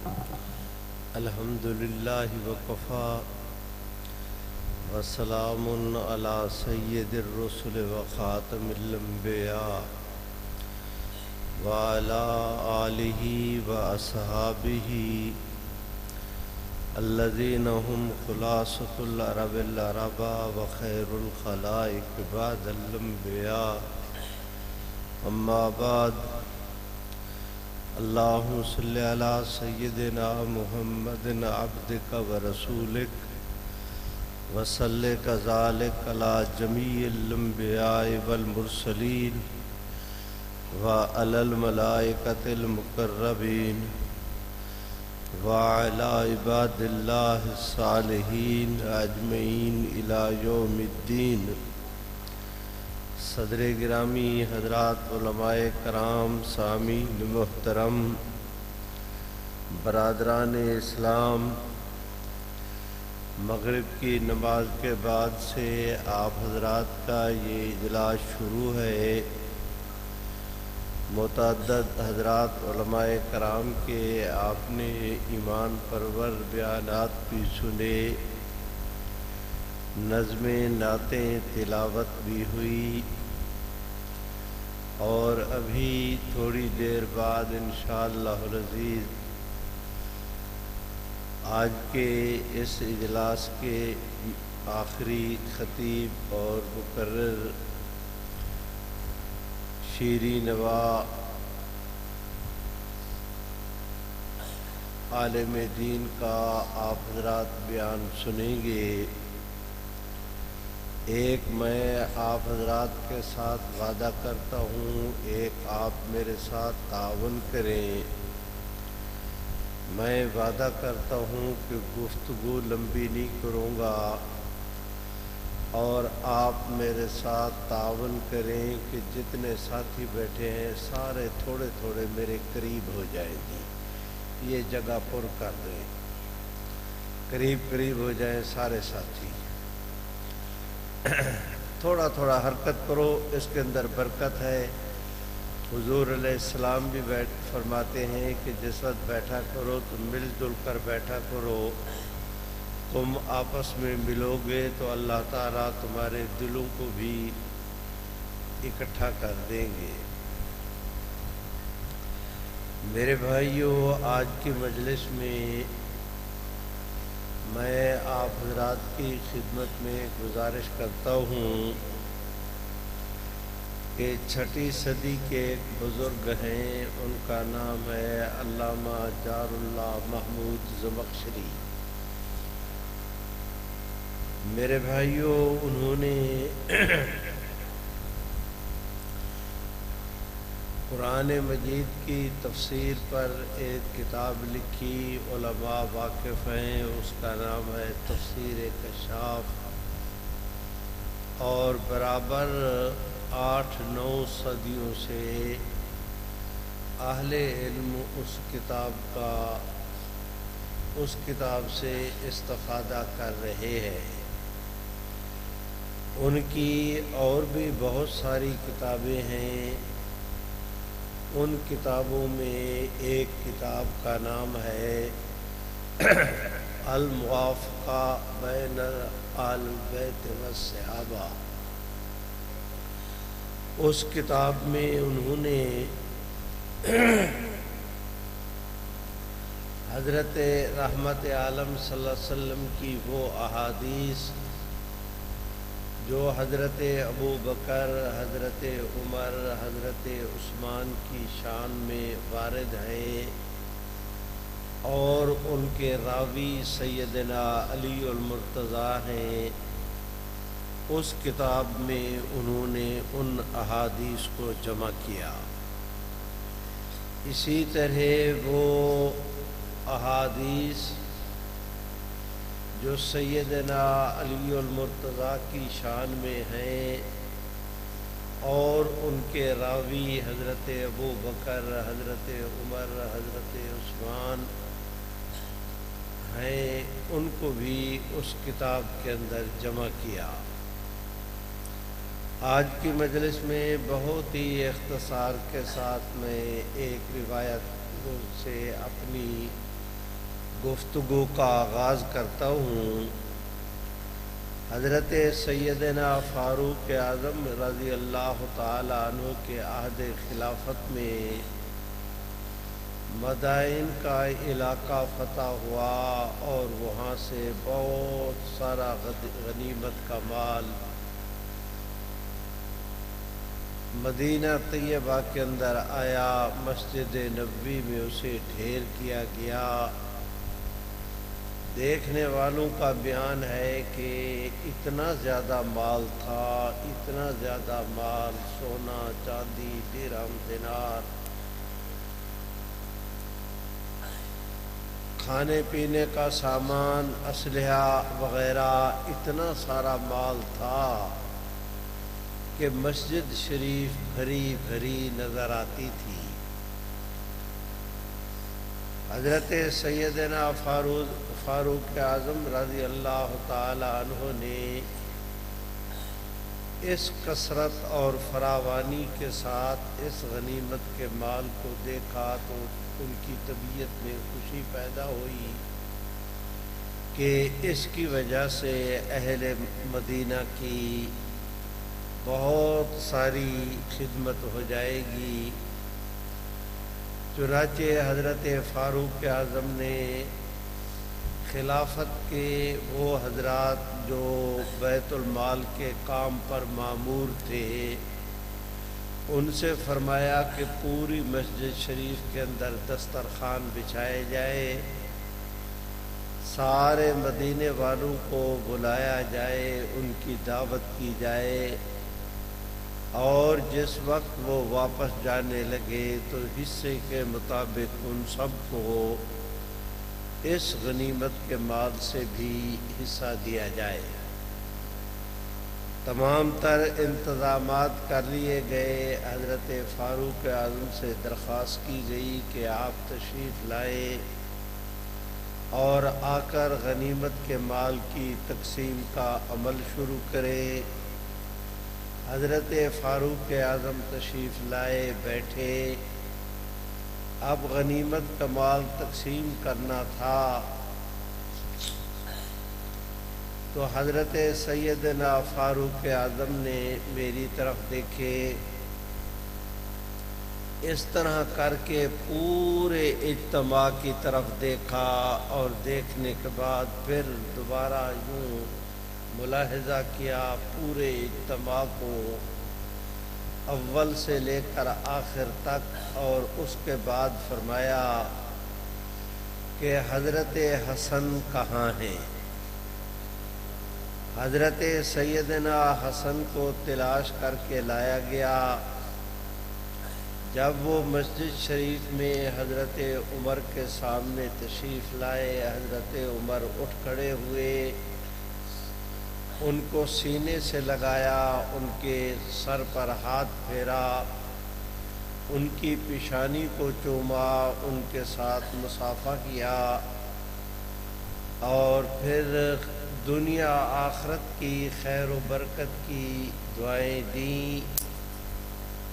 الحمد للہ وکفیٰ وسلام علی سید الرسل وخاتم الانبیاء وعلی آلہ واصحابہ الذین هم خلاصۃ العرب العربا وخیر الخلائق بعد الانبیاء اما بعد اللہم صلی علی سیدنا محمد عبدک ورسولک وصلی کذالک علی جمیع الانبیاء والمرسلین وعلی الملائکۃ المقربین وعلی عباد اللہ الصالحین اجمعین الی یوم الدین۔ صدر گرامی حضرات علماء کرام، سامعین محترم، برادران اسلام، مغرب کی نماز کے بعد سے آپ حضرات کا یہ اجلاس شروع ہے۔ متعدد حضرات علماء کرام کے آپ نے ایمان پرور بیانات بھی سنے، نظمیں نعتیں تلاوت بھی ہوئی، اور ابھی تھوڑی دیر بعد انشاءاللہ العزیز آج کے اس اجلاس کے آخری خطیب اور مقرر شیریں نوا عالم دین کا آپ حضرات بیان سنیں گے۔ ایک میں آپ حضرات کے ساتھ وعدہ کرتا ہوں، ایک آپ میرے ساتھ تعاون کریں۔ میں وعدہ کرتا ہوں کہ گفتگو لمبی نہیں کروں گا، اور آپ میرے ساتھ تعاون کریں کہ جتنے ساتھی بیٹھے ہیں سارے تھوڑے تھوڑے میرے قریب ہو جائیں گی، یہ جگہ پر کر دیں، قریب قریب ہو جائیں سارے ساتھی، تھوڑا تھوڑا حرکت کرو، اس کے اندر برکت ہے۔ حضور علیہ السلام بھی فرماتے ہیں کہ جس وقت بیٹھا کرو تو مل جل کر بیٹھا کرو، تم آپس میں ملو گے تو اللہ تعالیٰ تمہارے دلوں کو بھی اکٹھا کر دیں گے۔ میرے بھائیوں، آج کی مجلس میں میں آپ حضرات کی خدمت میں گزارش کرتا ہوں کہ 6ویں صدی کے ایک بزرگ ہیں، ان کا نام ہے علامہ جار اللہ محمود زمخشری۔ میرے بھائیوں، انہوں نے قرآن مجید کی تفسیر پر ایک کتاب لکھی، علماء واقف ہیں، اس کا نام ہے تفسیر کشاف، اور برابر 8-9 صدیوں سے اہل علم اس کتاب سے استفادہ کر رہے ہیں۔ ان کی اور بھی بہت ساری کتابیں ہیں، ان کتابوں میں ایک کتاب کا نام ہے الموافقہ بین آل بیت والصحابہ۔ اس کتاب میں انہوں نے حضرت رحمت عالم صلی اللہ علیہ وسلم کی وہ احادیث جو حضرت ابو بکر، حضرت عمر، حضرت عثمان کی شان میں وارد ہیں، اور ان کے راوی سیدنا علی المرتضیٰ ہیں، اس کتاب میں انہوں نے ان احادیث کو جمع کیا۔ اسی طرح وہ احادیث جو سیدنا علی المرتضیٰ کی شان میں ہیں اور ان کے راوی حضرت ابو بکر، حضرت عمر، حضرت عثمان ہیں، ان کو بھی اس کتاب کے اندر جمع کیا۔ آج کی مجلس میں بہت ہی اختصار کے ساتھ میں ایک روایت سے اپنی گفتگو کا آغاز کرتا ہوں حضرت سیدنا فاروق اعظم رضی اللہ تعالی عنہ کے عہد خلافت میں مدائن کا علاقہ فتح ہوا اور وہاں سے بہت سارا غنیمت کا مال مدینہ طیبہ کے اندر آیا، مسجد نبوی میں اسے ڈھیر کیا گیا۔ دیکھنے والوں کا بیان ہے کہ اتنا زیادہ مال تھا، اتنا زیادہ مال، سونا چاندی درہم دینار، کھانے پینے کا سامان، اسلحہ وغیرہ، اتنا سارا مال تھا کہ مسجد شریف بھری بھری نظر آتی تھی۔ حضرت سیدنا فاروق اعظم رضی اللہ تعالی عنہ نے اس کثرت اور فراوانی کے ساتھ اس غنیمت کے مال کو دیکھا تو ان کی طبیعت میں خوشی پیدا ہوئی کہ اس کی وجہ سے اہل مدینہ کی بہت ساری خدمت ہو جائے گی۔ چنانچہ حضرت فاروق اعظم نے خلافت کے وہ حضرات جو بیت المال کے کام پر مامور تھے ان سے فرمایا کہ پوری مسجد شریف کے اندر دسترخوان بچھائے جائے، سارے مدینے والوں کو بلایا جائے، ان کی دعوت کی جائے، اور جس وقت وہ واپس جانے لگے تو حصے کے مطابق ان سب کو اس غنیمت کے مال سے بھی حصہ دیا جائے۔ تمام تر انتظامات کر لیے گئے۔ حضرت فاروق اعظم سے درخواست کی گئی کہ آپ تشریف لائے اور آ کر غنیمت کے مال کی تقسیم کا عمل شروع کرے۔ حضرت فاروق اعظم تشریف لائے، بیٹھے، اب غنیمت کا مال تقسیم کرنا تھا تو حضرت سیدنا فاروق اعظم نے میری طرف دیکھے، اس طرح کر کے پورے اجتماع کی طرف دیکھا اور دیکھنے کے بعد پھر دوبارہ یوں ملاحظہ کیا پورے اجتماع کو اول سے لے کر آخر تک، اور اس کے بعد فرمایا کہ حضرت حسن کہاں ہیں؟ حضرت سیدنا حسن کو تلاش کر کے لایا گیا۔ جب وہ مسجد شریف میں حضرت عمر کے سامنے تشریف لائے، حضرت عمر اٹھ کھڑے ہوئے، ان کو سینے سے لگایا، ان کے سر پر ہاتھ پھیرا، ان کی پیشانی کو چوما، ان کے ساتھ مصافحہ کیا، اور پھر دنیا آخرت کی خیر و برکت کی دعائیں دیں،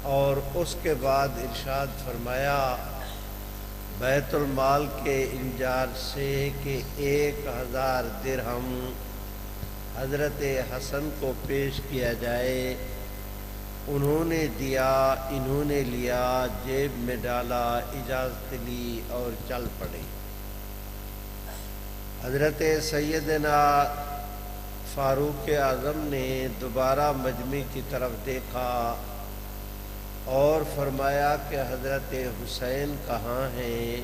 اور اس کے بعد ارشاد فرمایا بیت المال کے انجار سے کہ 1000 درہم حضرت حسن کو پیش کیا جائے۔ انہوں نے دیا، انہوں نے لیا، جیب میں ڈالا، اجازت لی اور چل پڑے۔ حضرت سیدنا فاروق اعظم نے دوبارہ مجمع کی طرف دیکھا اور فرمایا کہ حضرت حسین کہاں ہیں؟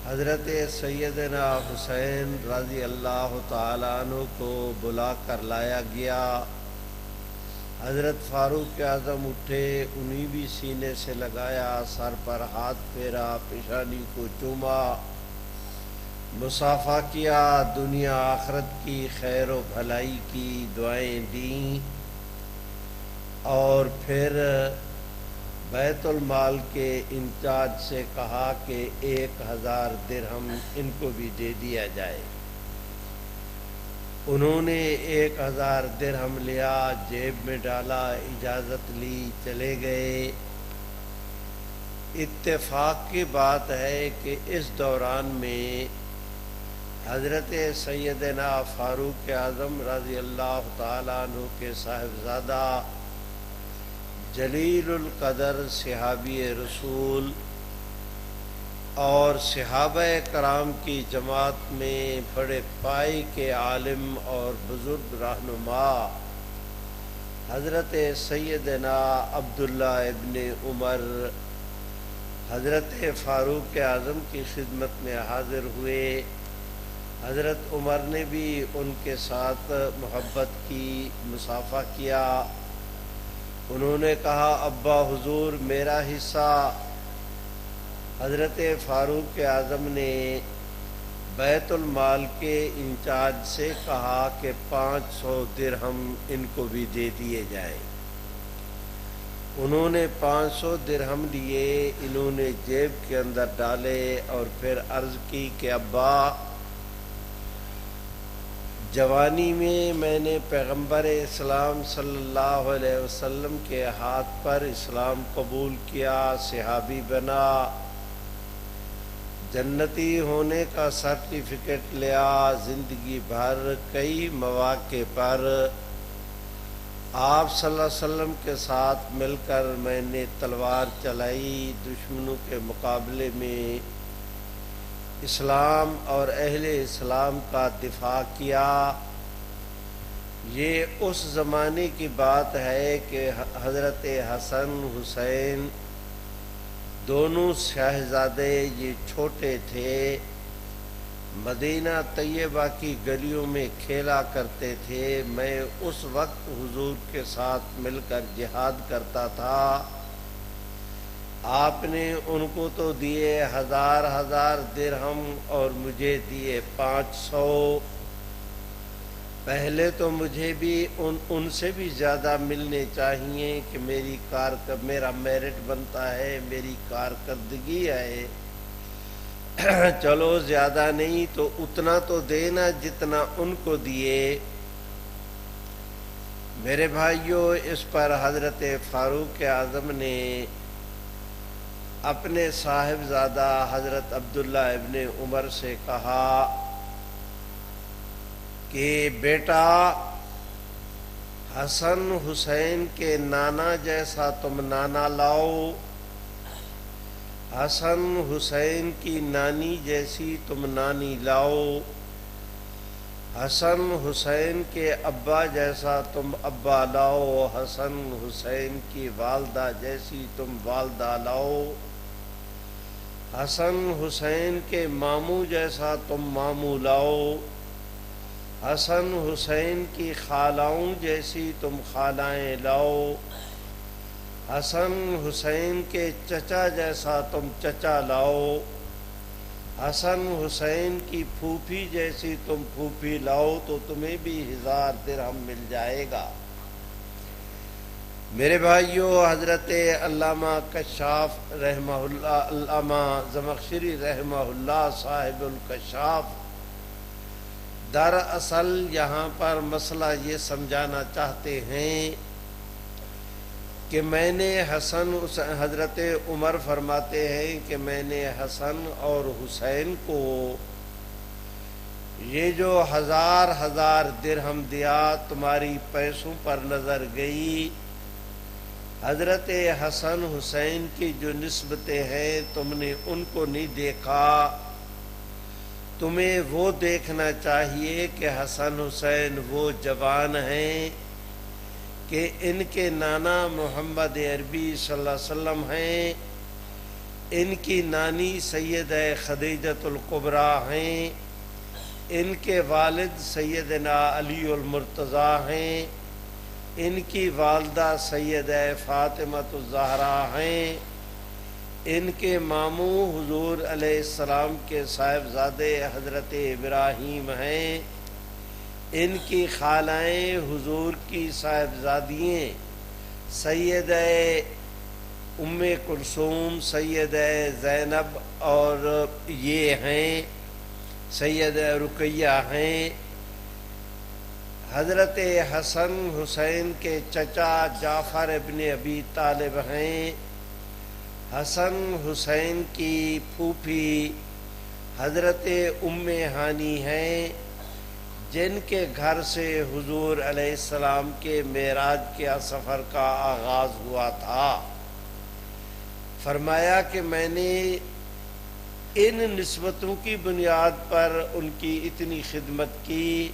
حضرت سیدنا حسین رضی اللہ تعالیٰ عنہ کو بلا کر لایا گیا۔ حضرت فاروق اعظم اٹھے، انہیں بھی سینے سے لگایا، سر پر ہاتھ پھیرا، پیشانی کو چوما، مصافحہ کیا، دنیا آخرت کی خیر و بھلائی کی دعائیں دیں، اور پھر بیت المال کے انچارج سے کہا کہ 1000 درہم ان کو بھی دے دیا جائے۔ انہوں نے 1000 درہم لیا، جیب میں ڈالا، اجازت لی، چلے گئے۔ اتفاق کی بات ہے کہ اس دوران میں حضرت سیدنا فاروق اعظم رضی اللہ تعالیٰ عنہ کے صاحبزادہ جلیل القدر صحابی رسول اور صحابہ کرام کی جماعت میں بڑے پائی کے عالم اور بزرگ رہنما حضرت سیدنا عبداللہ ابن عمر حضرت فاروق اعظم کی خدمت میں حاضر ہوئے۔ حضرت عمر نے بھی ان کے ساتھ محبت کی، مصافحہ کیا۔ انہوں نے کہا ابا حضور میرا حصہ۔ حضرت فاروق اعظم نے بیت المال کے انچارج سے کہا کہ 500 درہم ان کو بھی دے دیے جائیں۔ انہوں نے 500 درہم لیے، انہوں نے جیب کے اندر ڈالے اور پھر عرض کی کہ ابا جوانی میں نے پیغمبر اسلام صلی اللہ علیہ وسلم کے ہاتھ پر اسلام قبول کیا، صحابی بنا، جنتی ہونے کا سرٹیفکیٹ لیا، زندگی بھر کئی مواقع پر آپ صلی اللہ علیہ وسلم کے ساتھ مل کر میں نے تلوار چلائی، دشمنوں کے مقابلے میں اسلام اور اہل اسلام کا دفاع کیا۔ یہ اس زمانے کی بات ہے کہ حضرت حسن حسین دونوں شہزادے یہ چھوٹے تھے، مدینہ طیبہ کی گلیوں میں کھیلا کرتے تھے۔ میں اس وقت حضور کے ساتھ مل کر جہاد کرتا تھا۔ آپ نے ان کو تو دیے 1000 درہم اور مجھے دیے 500۔ پہلے تو مجھے بھی ان سے بھی زیادہ ملنے چاہیے کہ میرا میرٹ بنتا ہے، میری کارکردگی ہے۔ چلو زیادہ نہیں تو اتنا تو دینا جتنا ان کو دیے۔ میرے بھائیوں، اس پر حضرت فاروق اعظم نے اپنے صاحبزادہ حضرت عبداللہ ابن عمر سے کہا کہ بیٹا حسن حسین کے نانا جیسا تم نانا لاؤ، حسن حسین کی نانی جیسی تم نانی لاؤ، حسن حسین کے ابا جیسا تم ابا لاؤ، حسن حسین کی والدہ جیسی تم والدہ لاؤ، حسن حسین کے ماموں جیسا تم ماموں لاؤ، حسن حسین کی خالاؤں جیسی تم خالائیں لاؤ، حسن حسین کے چچا جیسا تم چچا لاؤ، حسن حسین کی پھوپھی جیسی تم پھوپھی لاؤ تو تمہیں بھی 1000 درہم مل جائے گا۔ میرے بھائیوں، حضرت علامہ کشاف رحمہ اللہ، علامہ زمخشری رحمہ اللہ صاحب الکشاف دراصل یہاں پر مسئلہ یہ سمجھانا چاہتے ہیں کہ میں نے حضرت عمر فرماتے ہیں کہ میں نے حسن اور حسین کو یہ جو 1000 درہم دیا تمہاری پیسوں پر نظر گئی، حضرت حسن حسین کی جو نسبتیں ہیں تم نے ان کو نہیں دیکھا، تمہیں وہ دیکھنا چاہیے کہ حسن حسین وہ جوان ہیں کہ ان کے نانا محمد عربی صلی اللہ علیہ وسلم ہیں، ان کی نانی سیدہ خدیجۃ الکبریٰ ہیں، ان کے والد سیدنا علی المرتضیٰ ہیں، ان کی والدہ سیدہ فاطمۃ الزہرا ہیں، ان کے ماموں حضور علیہ السلام کے صاحبزادے حضرت ابراہیم ہیں، ان کی خالائیں حضور کی صاحبزادیاں سیدہ ام کلثوم، سیدہ زینب اور یہ ہیں سیدہ رقیہ ہیں۔ حضرت حسن حسین کے چچا جعفر ابن ابی طالب ہیں، حسن حسین کی پھوپھی حضرت ام ہانی ہیں، جن کے گھر سے حضور علیہ السلام کے معراج کے سفر کا آغاز ہوا تھا۔ فرمایا کہ میں نے ان نسبتوں کی بنیاد پر ان کی اتنی خدمت کی،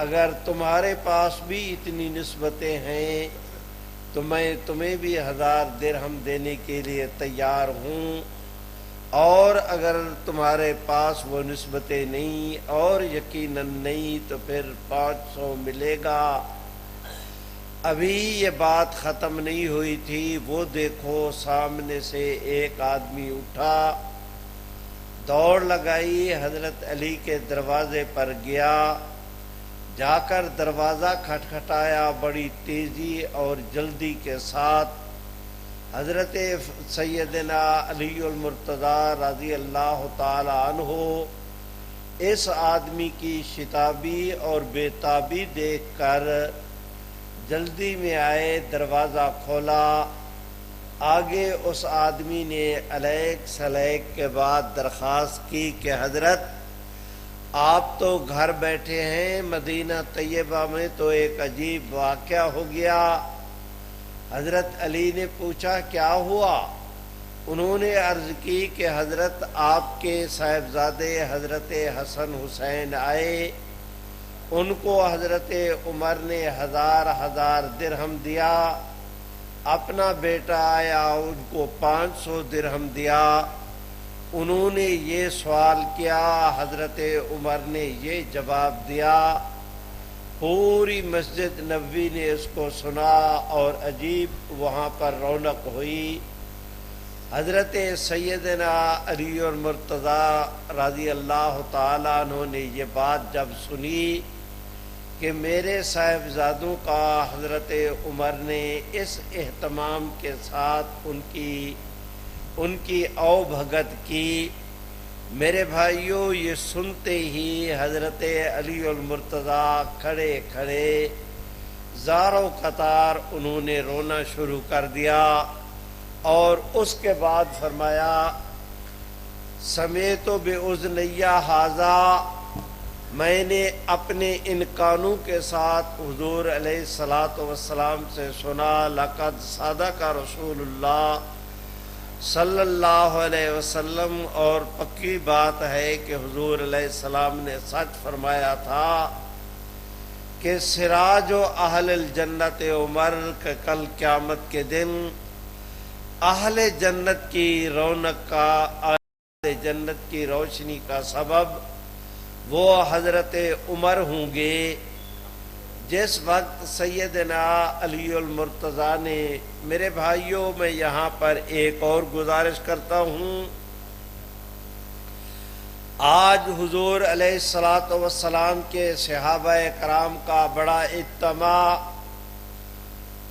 اگر تمہارے پاس بھی اتنی نسبتیں ہیں تو میں تمہیں بھی 1000 درہم دینے کے لیے تیار ہوں، اور اگر تمہارے پاس وہ نسبتیں نہیں اور یقیناً نہیں تو پھر 500 ملے گا۔ ابھی یہ بات ختم نہیں ہوئی تھی، وہ دیکھو سامنے سے ایک آدمی اٹھا، دوڑ لگائی، حضرت علی کے دروازے پر گیا، جا کر دروازہ کھٹکھٹایا، بڑی تیزی اور جلدی کے ساتھ حضرت سیدنا علی المرتضی رضی اللہ تعالی عنہ اس آدمی کی شتابی اور بے تابی دیکھ کر جلدی میں آئے، دروازہ کھولا۔ آگے اس آدمی نے علیک سلیک کے بعد درخواست کی کہ حضرت آپ تو گھر بیٹھے ہیں، مدینہ طیبہ میں تو ایک عجیب واقعہ ہو گیا۔ حضرت علی نے پوچھا کیا ہوا؟ انہوں نے عرض کی کہ حضرت آپ کے صاحبزادے حضرت حسن حسین آئے، ان کو حضرت عمر نے 1000 درہم دیا، اپنا بیٹا آیا ان کو 500 درہم دیا۔ انہوں نے یہ سوال کیا، حضرت عمر نے یہ جواب دیا، پوری مسجد نبوی نے اس کو سنا اور عجیب وہاں پر رونق ہوئی۔ حضرت سیدنا علی المرتضی رضی اللہ تعالیٰ عنہ نے یہ بات جب سنی کہ میرے صاحبزادوں کا حضرت عمر نے اس اہتمام کے ساتھ ان کی او بھگت کی، میرے بھائیوں یہ سنتے ہی حضرت علی المرتضی کھڑے کھڑے زاروں قطار انہوں نے رونا شروع کر دیا، اور اس کے بعد فرمایا سمیت بِأُذْنِیَّ ھَذَا، میں نے اپنے ان کانوں کے ساتھ حضور علیہ الصلاۃ والسلام سے سنا، لقد صدق رسول اللہ صلی اللہ علیہ وسلم، اور پکی بات ہے کہ حضور علیہ السلام نے سچ فرمایا تھا کہ سراج و اہل الجنت عمر، کہ کل قیامت کے دن اہل جنت کی رونق کا، اہل جنت کی روشنی کا سبب وہ حضرت عمر ہوں گے۔ جس وقت سیدنا علی المرتضی نے، میرے بھائیوں میں یہاں پر ایک اور گزارش کرتا ہوں، آج حضور علیہ الصلاۃ والسلام کے صحابہ کرام کا بڑا اجتماع،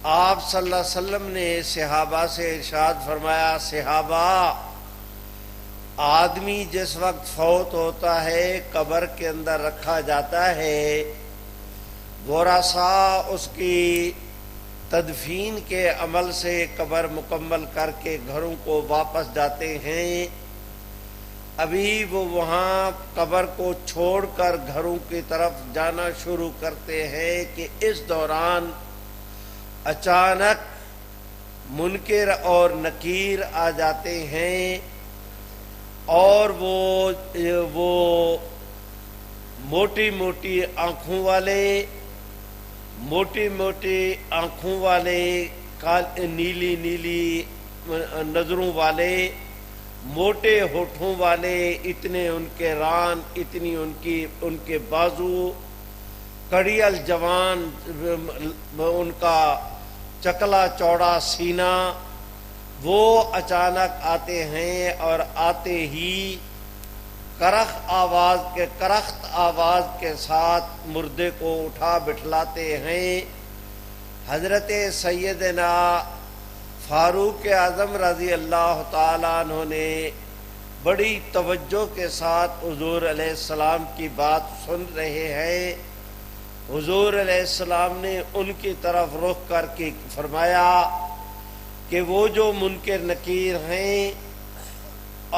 آپ صلی اللہ علیہ وسلم نے صحابہ سے ارشاد فرمایا، صحابہ آدمی جس وقت فوت ہوتا ہے قبر کے اندر رکھا جاتا ہے، ورثاء اس کی تدفین کے عمل سے قبر مکمل کر کے گھروں کو واپس جاتے ہیں، ابھی وہ وہاں قبر کو چھوڑ کر گھروں کی طرف جانا شروع کرتے ہیں کہ اس دوران اچانک منکر اور نکیر آ جاتے ہیں، اور وہ موٹی موٹی آنکھوں والے نیلی نیلی نظروں والے، موٹے ہونٹوں والے، اتنے ان کے ران، اتنی ان کے بازو، کڑیل جوان، ان کا چکلا چوڑا سینہ، وہ اچانک آتے ہیں، اور آتے ہی کرخت آواز کے ساتھ مردے کو اٹھا بٹھلاتے ہیں۔ حضرت سیدنا فاروق اعظم رضی اللہ تعالیٰ عنہ نے بڑی توجہ کے ساتھ حضور علیہ السلام کی بات سن رہے ہیں، حضور علیہ السلام نے ان کی طرف رخ کر کے فرمایا، کہ وہ جو منکر نکیر ہیں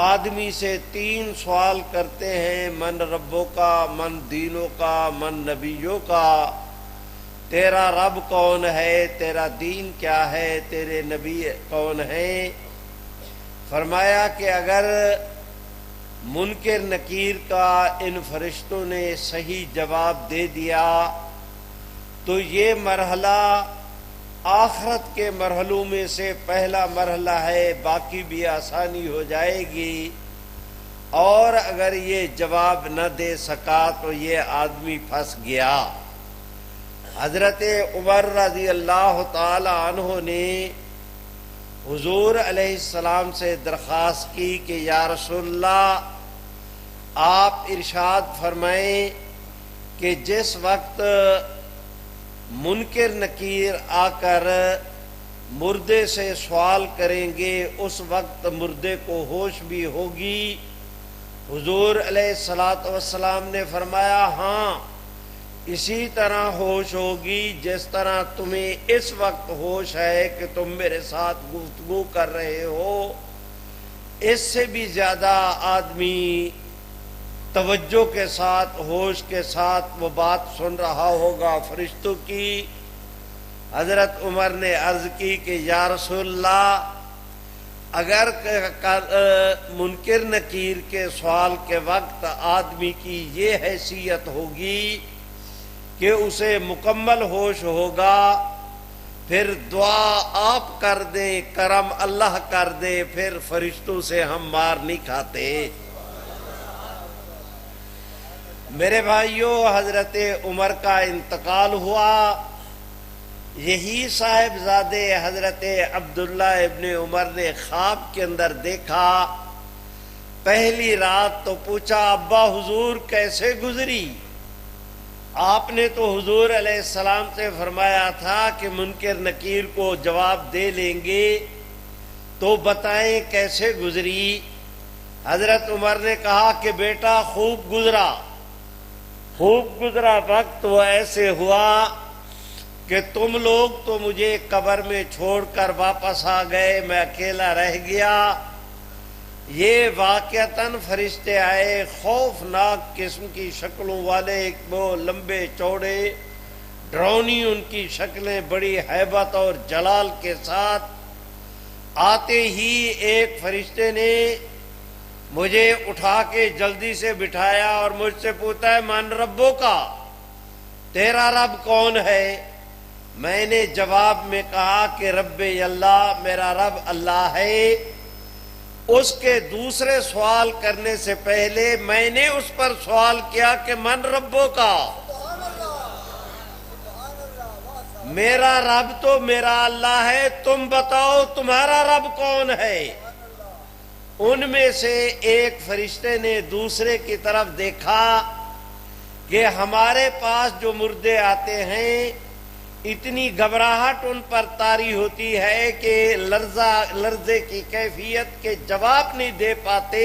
آدمی سے 3 سوال کرتے ہیں، من ربوں کا، من دینوں کا، من نبیوں کا، تیرا رب کون ہے، تیرا دین کیا ہے، تیرے نبی کون ہیں؟ فرمایا کہ اگر منکر نکیر کا ان فرشتوں نے صحیح جواب دے دیا تو یہ مرحلہ آخرت کے مرحلوں میں سے پہلا مرحلہ ہے، باقی بھی آسانی ہو جائے گی، اور اگر یہ جواب نہ دے سکا تو یہ آدمی پھنس گیا۔ حضرت عمر رضی اللہ تعالی عنہ نے حضور علیہ السلام سے درخواست کی کہ یا رسول اللہ آپ ارشاد فرمائیں کہ جس وقت منکر نکیر آ کر مردے سے سوال کریں گے اس وقت مردے کو ہوش بھی ہوگی؟ حضور علیہ السلام نے فرمایا ہاں، اسی طرح ہوش ہوگی جس طرح تمہیں اس وقت ہوش ہے کہ تم میرے ساتھ گفتگو کر رہے ہو، اس سے بھی زیادہ آدمی توجہ کے ساتھ، ہوش کے ساتھ وہ بات سن رہا ہوگا فرشتوں کی۔ حضرت عمر نے عرض کی کہ یا رسول اللہ اگر منکر نکیر کے سوال کے وقت آدمی کی یہ حیثیت ہوگی کہ اسے مکمل ہوش ہوگا، پھر دعا آپ کر دیں، کرم اللہ کر دے، پھر فرشتوں سے ہم مار نہیں کھاتے۔ میرے بھائیوں، حضرت عمر کا انتقال ہوا، یہی صاحبزادے حضرت عبداللہ ابن عمر نے خواب کے اندر دیکھا۔ پہلی رات تو پوچھا ابا حضور کیسے گزری؟ آپ نے تو حضور علیہ السلام سے فرمایا تھا کہ منکر نکیر کو جواب دے لیں گے، تو بتائیں کیسے گزری؟ حضرت عمر نے کہا کہ بیٹا خوب گزرا۔ وقت وہ ایسے ہوا کہ تم لوگ تو مجھے قبر میں چھوڑ کر واپس آ گئے، میں اکیلا رہ گیا۔ یہ واقعتاً فرشتے آئے، خوفناک قسم کی شکلوں والے، وہ لمبے چوڑے، ڈرونی ان کی شکلیں، بڑی ہیبت اور جلال کے ساتھ۔ آتے ہی ایک فرشتے نے مجھے اٹھا کے جلدی سے بٹھایا اور مجھ سے پوچھا ہے من ربوں کا، تیرا رب کون ہے؟ میں نے جواب میں کہا کہ رب اللہ، میرا رب اللہ ہے۔ اس کے دوسرے سوال کرنے سے پہلے میں نے اس پر سوال کیا کہ من ربوں کا، میرا رب تو میرا اللہ ہے، تم بتاؤ تمہارا رب کون ہے؟ ان میں سے ایک فرشتے نے دوسرے کی طرف دیکھا کہ ہمارے پاس جو مردے آتے ہیں اتنی گھبراہٹ ان پر طاری ہوتی ہے کہ لرزے کی کیفیت کے جواب نہیں دے پاتے۔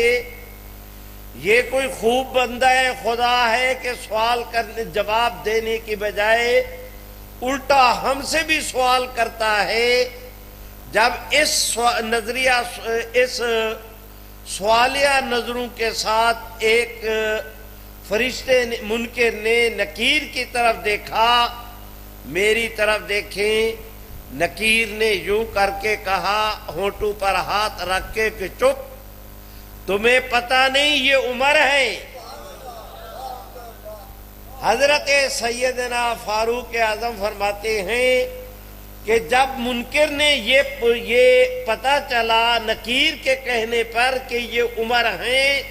یہ کوئی خوب بندہ خدا ہے کہ سوال کرنے جواب دینے کی بجائے الٹا ہم سے بھی سوال کرتا ہے۔ جب اس سوالیہ نظروں کے ساتھ ایک فرشتے منکر نے نکیر کی طرف دیکھا، میری طرف دیکھیں، نکیر نے یوں کر کے کہا ہونٹوں پر ہاتھ رکھ کے کہ چپ، تمہیں پتہ نہیں یہ عمر ہے؟ حضرت سیدنا فاروق اعظم فرماتے ہیں کہ جب منکر نے یہ پتہ چلا نکیر کے کہنے پر کہ یہ عمر ہیں،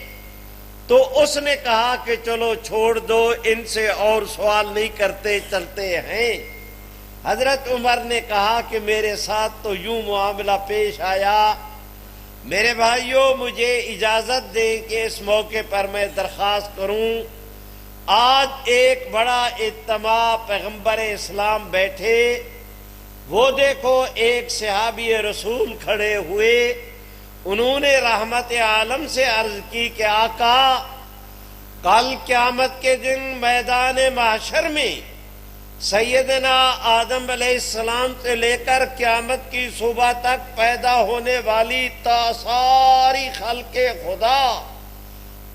تو اس نے کہا کہ چلو چھوڑ دو، ان سے اور سوال نہیں کرتے، چلتے ہیں۔ حضرت عمر نے کہا کہ میرے ساتھ تو یوں معاملہ پیش آیا۔ میرے بھائیوں، مجھے اجازت دیں کہ اس موقع پر میں درخواست کروں، آج ایک بڑا اجتماع پیغمبر اسلام بیٹھے، وہ دیکھو ایک صحابی رسول کھڑے ہوئے، انہوں نے رحمت عالم سے عرض کی کہ آقا، کل قیامت کے دن میدان محشر میں سیدنا آدم علیہ السلام سے لے کر قیامت کی صبح تک پیدا ہونے والی ساری خلق خدا،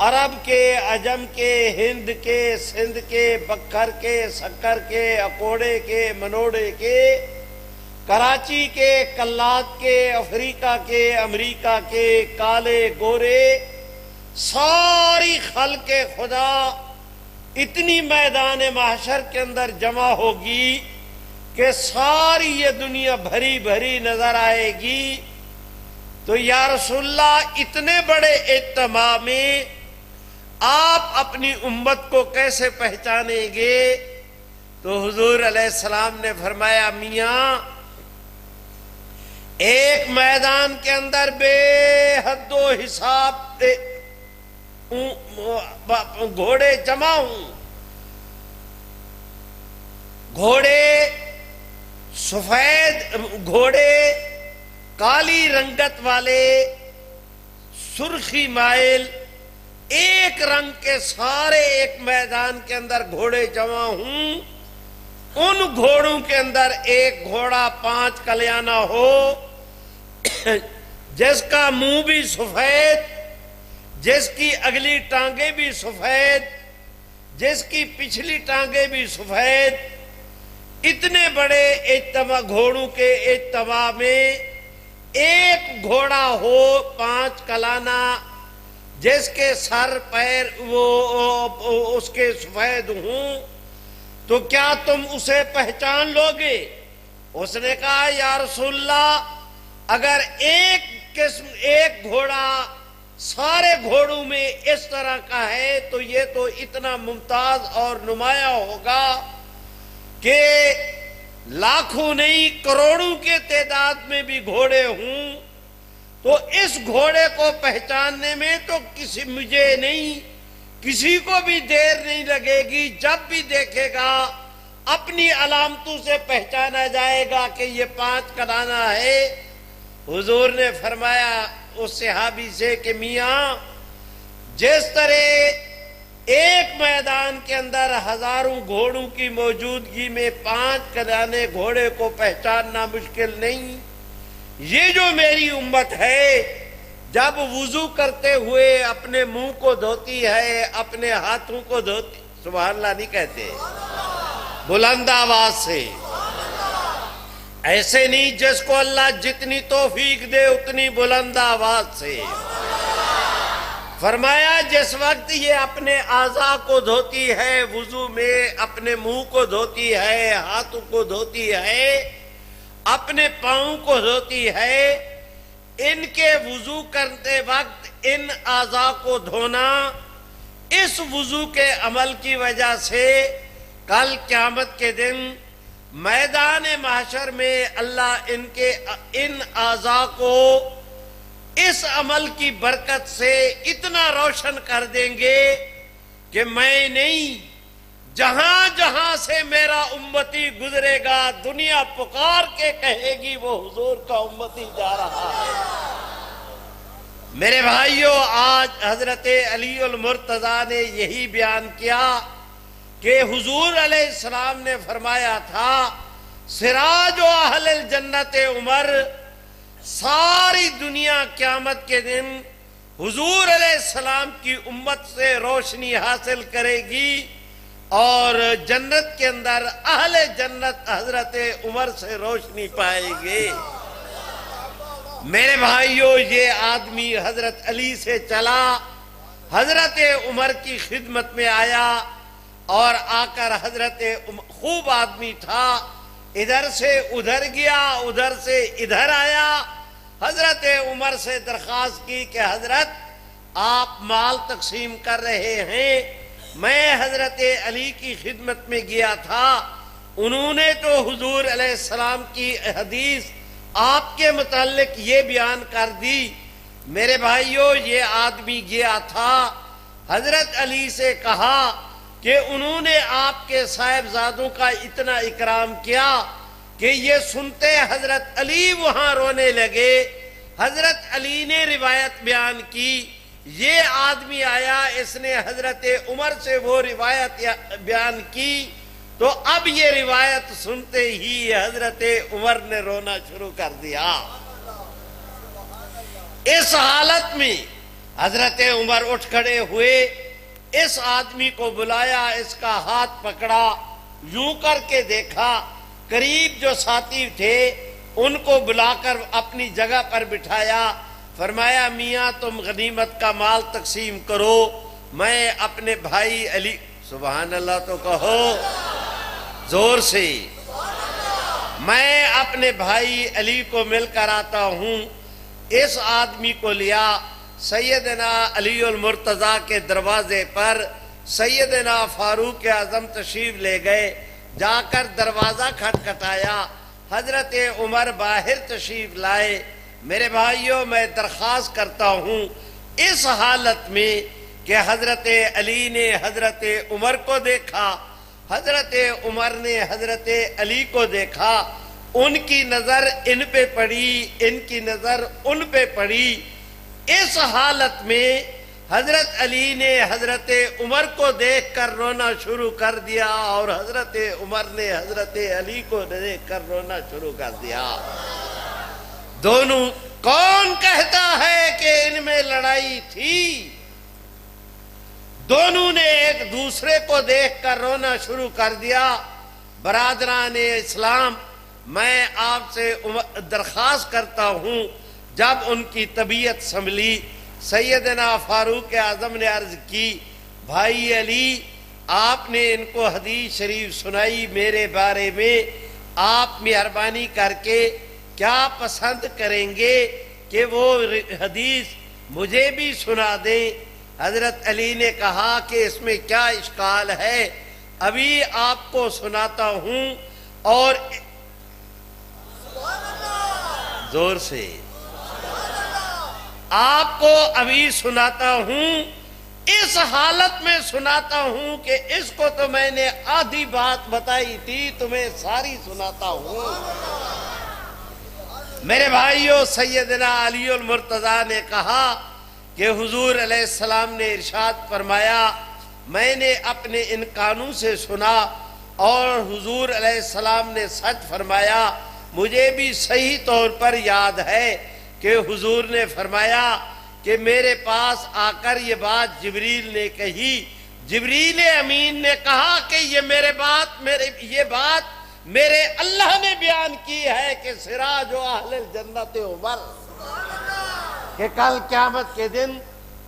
عرب کے، عجم کے، ہند کے، سندھ کے، بکر کے، سکر کے، اکوڑے کے، منوڑے کے، کراچی کے، کلات کے، افریقہ کے، امریکہ کے، کالے گورے، ساری خلق خدا اتنی میدان محشر کے اندر جمع ہوگی کہ ساری یہ دنیا بھری بھری نظر آئے گی. تو یا رسول اللہ اتنے بڑے اجتماع میں آپ اپنی امت کو کیسے پہچانیں گے؟ تو حضور علیہ السلام نے فرمایا میاں ایک میدان کے اندر بے حد و حساب گھوڑے جمع ہوں، گھوڑے سفید، گھوڑے کالی رنگت والے، سرخی مائل، ایک رنگ کے سارے ایک میدان کے اندر گھوڑے جمع ہوں. ان گھوڑوں کے اندر ایک گھوڑا 5 کلیانہ ہو، جس کا منہ بھی سفید، جس کی اگلی ٹانگیں بھی سفید، جس کی پچھلی ٹانگیں بھی سفید. اتنے بڑے اجتماع، گھوڑوں کے اجتماع میں ایک گھوڑا ہو 5 کلانہ، جس کے سر پیر وہ اس کے سفید ہوں، تو کیا تم اسے پہچان لوگے؟ اس نے کہا یا رسول اللہ اگر ایک گھوڑا سارے گھوڑوں میں اس طرح کا ہے تو یہ تو اتنا ممتاز اور نمایاں ہوگا کہ لاکھوں نہیں کروڑوں کے تعداد میں بھی گھوڑے ہوں. تو اس گھوڑے کو پہچاننے میں تو مجھے نہیں، کسی کو بھی دیر نہیں لگے گی. جب بھی دیکھے گا اپنی علامتوں سے پہچانا جائے گا کہ یہ 5 کلانہ ہے. حضور نے فرمایا اس صحابی سے کہ میاں جس طرح ایک میدان کے اندر ہزاروں گھوڑوں کی موجودگی میں 5 کلانے گھوڑے کو پہچاننا مشکل نہیں، یہ جو میری امت ہے جب وضو کرتے ہوئے اپنے منہ کو دھوتی ہے، اپنے ہاتھوں کو دھوتی، سبحان اللہ نہیں کہتے بلند آواز سے، ایسے نہیں، جس کو اللہ جتنی توفیق دے اتنی بلند آواز سے. فرمایا جس وقت یہ اپنے اعضاء کو دھوتی ہے وضو میں، اپنے منہ کو دھوتی ہے، ہاتھوں کو دھوتی ہے، اپنے پاؤں کو دھوتی ہے، ان کے وضو کرتے وقت ان اعضاء کو دھونا، اس وضو کے عمل کی وجہ سے کل قیامت کے دن میدان محشر میں اللہ ان اعضاء کو اس عمل کی برکت سے اتنا روشن کر دیں گے کہ میں نہیں، جہاں جہاں سے میرا امتی گزرے گا دنیا پکار کے کہے گی وہ حضور کا امتی جا رہا ہے. میرے بھائیوں آج حضرت علی المرتضیٰ نے یہی بیان کیا کہ حضور علیہ السلام نے فرمایا تھا سراج و اہل الجنت عمر، ساری دنیا قیامت کے دن حضور علیہ السلام کی امت سے روشنی حاصل کرے گی اور جنت کے اندر اہل جنت حضرت عمر سے روشنی پائے گے. میرے بھائیوں یہ آدمی حضرت علی سے چلا، حضرت عمر کی خدمت میں آیا اور آ کر حضرت خوب آدمی تھا، ادھر سے ادھر گیا، ادھر سے ادھر آیا، حضرت عمر سے درخواست کی کہ حضرت آپ مال تقسیم کر رہے ہیں، میں حضرت علی کی خدمت میں گیا تھا، انہوں نے تو حضور علیہ السلام کی حدیث آپ کے متعلق یہ بیان کر دی. میرے بھائیوں یہ آدمی گیا تھا، حضرت علی سے کہا کہ انہوں نے آپ کے صاحبزادوں کا اتنا اکرام کیا کہ یہ سنتے حضرت علی وہاں رونے لگے. حضرت علی نے روایت بیان کی، یہ آدمی آیا، اس نے حضرت عمر سے وہ روایت بیان کی، تو اب یہ روایت سنتے ہی حضرت عمر نے رونا شروع کر دیا۔ اس حالت میں حضرت عمر اٹھ کھڑے ہوئے، اس آدمی کو بلایا، اس کا ہاتھ پکڑا، یوں کر کے دیکھا، قریب جو ساتھی تھے ان کو بلا کر اپنی جگہ پر بٹھایا، فرمایا میاں تم غنیمت کا مال تقسیم کرو، میں اپنے بھائی علی، سبحان اللہ تو کہو زور سے، میں اپنے بھائی علی کو مل کر آتا ہوں۔ اس آدمی کو لیا، سیدنا علی المرتضیٰ کے دروازے پر سیدنا فاروق اعظم تشریف لے گئے، جا کر دروازہ کھٹکھٹایا، حضرت عمر باہر تشریف لائے۔ میرے بھائیوں میں درخواست کرتا ہوں، اس حالت میں کہ حضرت علی نے حضرت عمر کو دیکھا، حضرت عمر نے حضرت علی کو دیکھا، ان کی نظر ان پہ پڑی، ان کی نظر ان پہ پڑی۔ اس حالت میں حضرت علی نے حضرت عمر کو دیکھ کر رونا شروع کر دیا، اور حضرت عمر نے حضرت علی کو دیکھ کر رونا شروع کر دیا۔ دونوں، کون کہتا ہے کہ ان میں لڑائی تھی؟ دونوں نے ایک دوسرے کو دیکھ کر رونا شروع کر دیا۔ برادران اسلام، میں آپ سے درخواست کرتا ہوں، جب ان کی طبیعت سنبھلی، سیدنا فاروق اعظم نے عرض کی، بھائی علی آپ نے ان کو حدیث شریف سنائی میرے بارے میں، آپ مہربانی کر کے کیا پسند کریں گے کہ وہ حدیث مجھے بھی سنا دیں؟ حضرت علی نے کہا کہ اس میں کیا اشکال ہے، ابھی آپ کو سناتا ہوں، اور زور سے آپ کو ابھی سناتا ہوں، اس حالت میں سناتا ہوں کہ اس کو تو میں نے آدھی بات بتائی تھی، تمہیں ساری سناتا ہوں۔ میرے بھائیوں، سیدنا علی المرتضیٰ نے کہا کہ حضور علیہ السلام نے ارشاد فرمایا، میں نے اپنے ان کانوں سے سنا، اور حضور علیہ السلام نے سچ فرمایا۔ مجھے بھی صحیح طور پر یاد ہے کہ حضور نے فرمایا کہ میرے پاس آ کر یہ بات جبریل نے کہی، جبریل امین نے کہا کہ یہ بات میرے اللہ نے بیان کی ہے کہ سراج و اہل الجنت عمر، کہ کل قیامت کے دن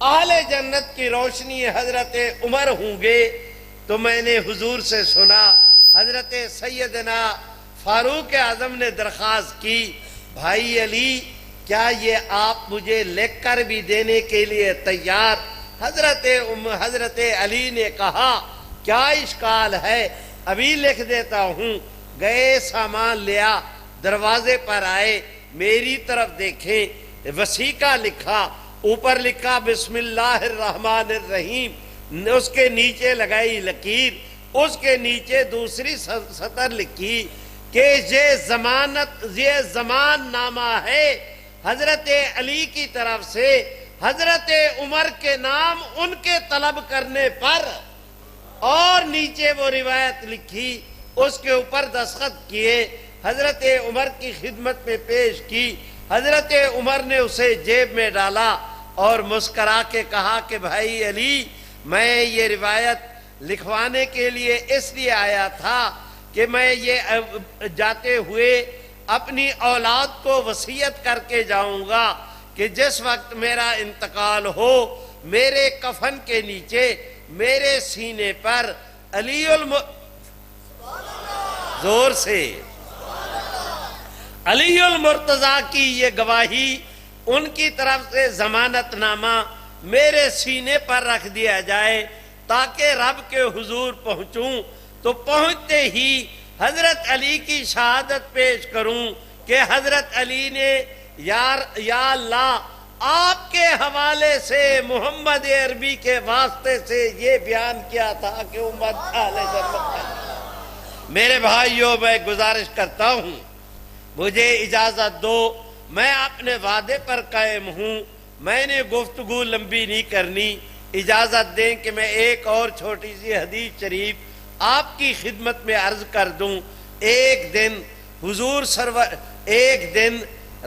اہل جنت کی روشنی حضرت عمر ہوں گے۔ تو میں نے حضور سے سنا، حضرت سیدنا فاروق اعظم نے درخواست کی، بھائی علی کیا یہ آپ مجھے لکھ کر بھی دینے کے لیے تیار؟ حضرت علی نے کہا کیا اشکال ہے، ابھی لکھ دیتا ہوں۔ گئے، سامان لیا، دروازے پر آئے، میری طرف دیکھیں، وثیقہ لکھا، اوپر لکھا بسم اللہ الرحمن الرحیم، اس کے نیچے لگائی لکیر، اس کے نیچے دوسری سطر لکھی کہ یہ زمان نامہ ہے حضرت علی کی طرف سے حضرت عمر کے نام ان کے طلب کرنے پر، اور نیچے وہ روایت لکھی، اس کے اوپر دستخط کیے، حضرت عمر کی خدمت میں پیش کی۔ حضرت عمر نے اسے جیب میں ڈالا اور مسکرا کے کہا کہ بھائی علی، میں یہ روایت لکھوانے کے لیے اس لیے آیا تھا کہ میں یہ جاتے ہوئے اپنی اولاد کو وصیت کر کے جاؤں گا کہ جس وقت میرا انتقال ہو، میرے کفن کے نیچے میرے سینے پر زور سے علی المرتضیٰ کی یہ گواہی، ان کی طرف سے ضمانت نامہ میرے سینے پر رکھ دیا جائے، تاکہ رب کے حضور پہنچوں تو پہنچتے ہی حضرت علی کی شہادت پیش کروں کہ حضرت علی نے یا اللہ آپ کے حوالے سے محمد عربی کے واسطے سے یہ بیان کیا تھا کہ امت اہل جنت ہے۔ میرے بھائیوں، میں گزارش کرتا ہوں، مجھے اجازت دو، میں اپنے وعدے پر قائم ہوں، میں نے گفتگو لمبی نہیں کرنی، اجازت دیں کہ میں ایک اور چھوٹی سی حدیث شریف آپ کی خدمت میں عرض کر دوں، ایک دن ایک دن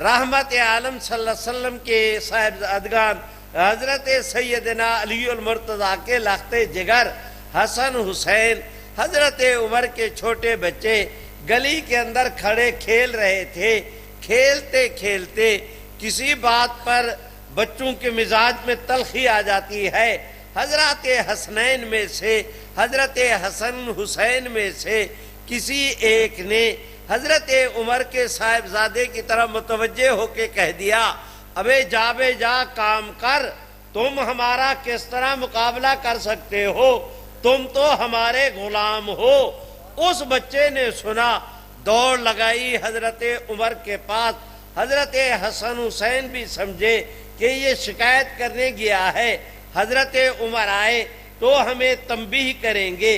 رحمت عالم صلی اللہ علیہ وسلم کے صاحبزادگان حضرت سیدنا علی المرتضیٰ کے لخت جگر حسن حسین، حضرت عمر کے چھوٹے بچے گلی کے اندر کھڑے کھیل رہے تھے۔ کھیلتے کھیلتے کسی بات پر بچوں کے مزاج میں تلخی آ جاتی ہے۔ حضرت حسنین میں سے، حضرت حسن حسین میں سے کسی ایک نے حضرت عمر کے صاحبزادے کی طرف متوجہ ہو کے کہہ دیا، ابے جا کام کر، تم ہمارا کس طرح مقابلہ کر سکتے ہو، تم تو ہمارے غلام ہو۔ اس بچے نے سنا، دوڑ لگائی حضرت عمر کے پاس۔ حضرت حسن حسین بھی سمجھے کہ یہ شکایت کرنے گیا ہے، حضرت عمر آئے تو ہمیں تنبیہ کریں گے۔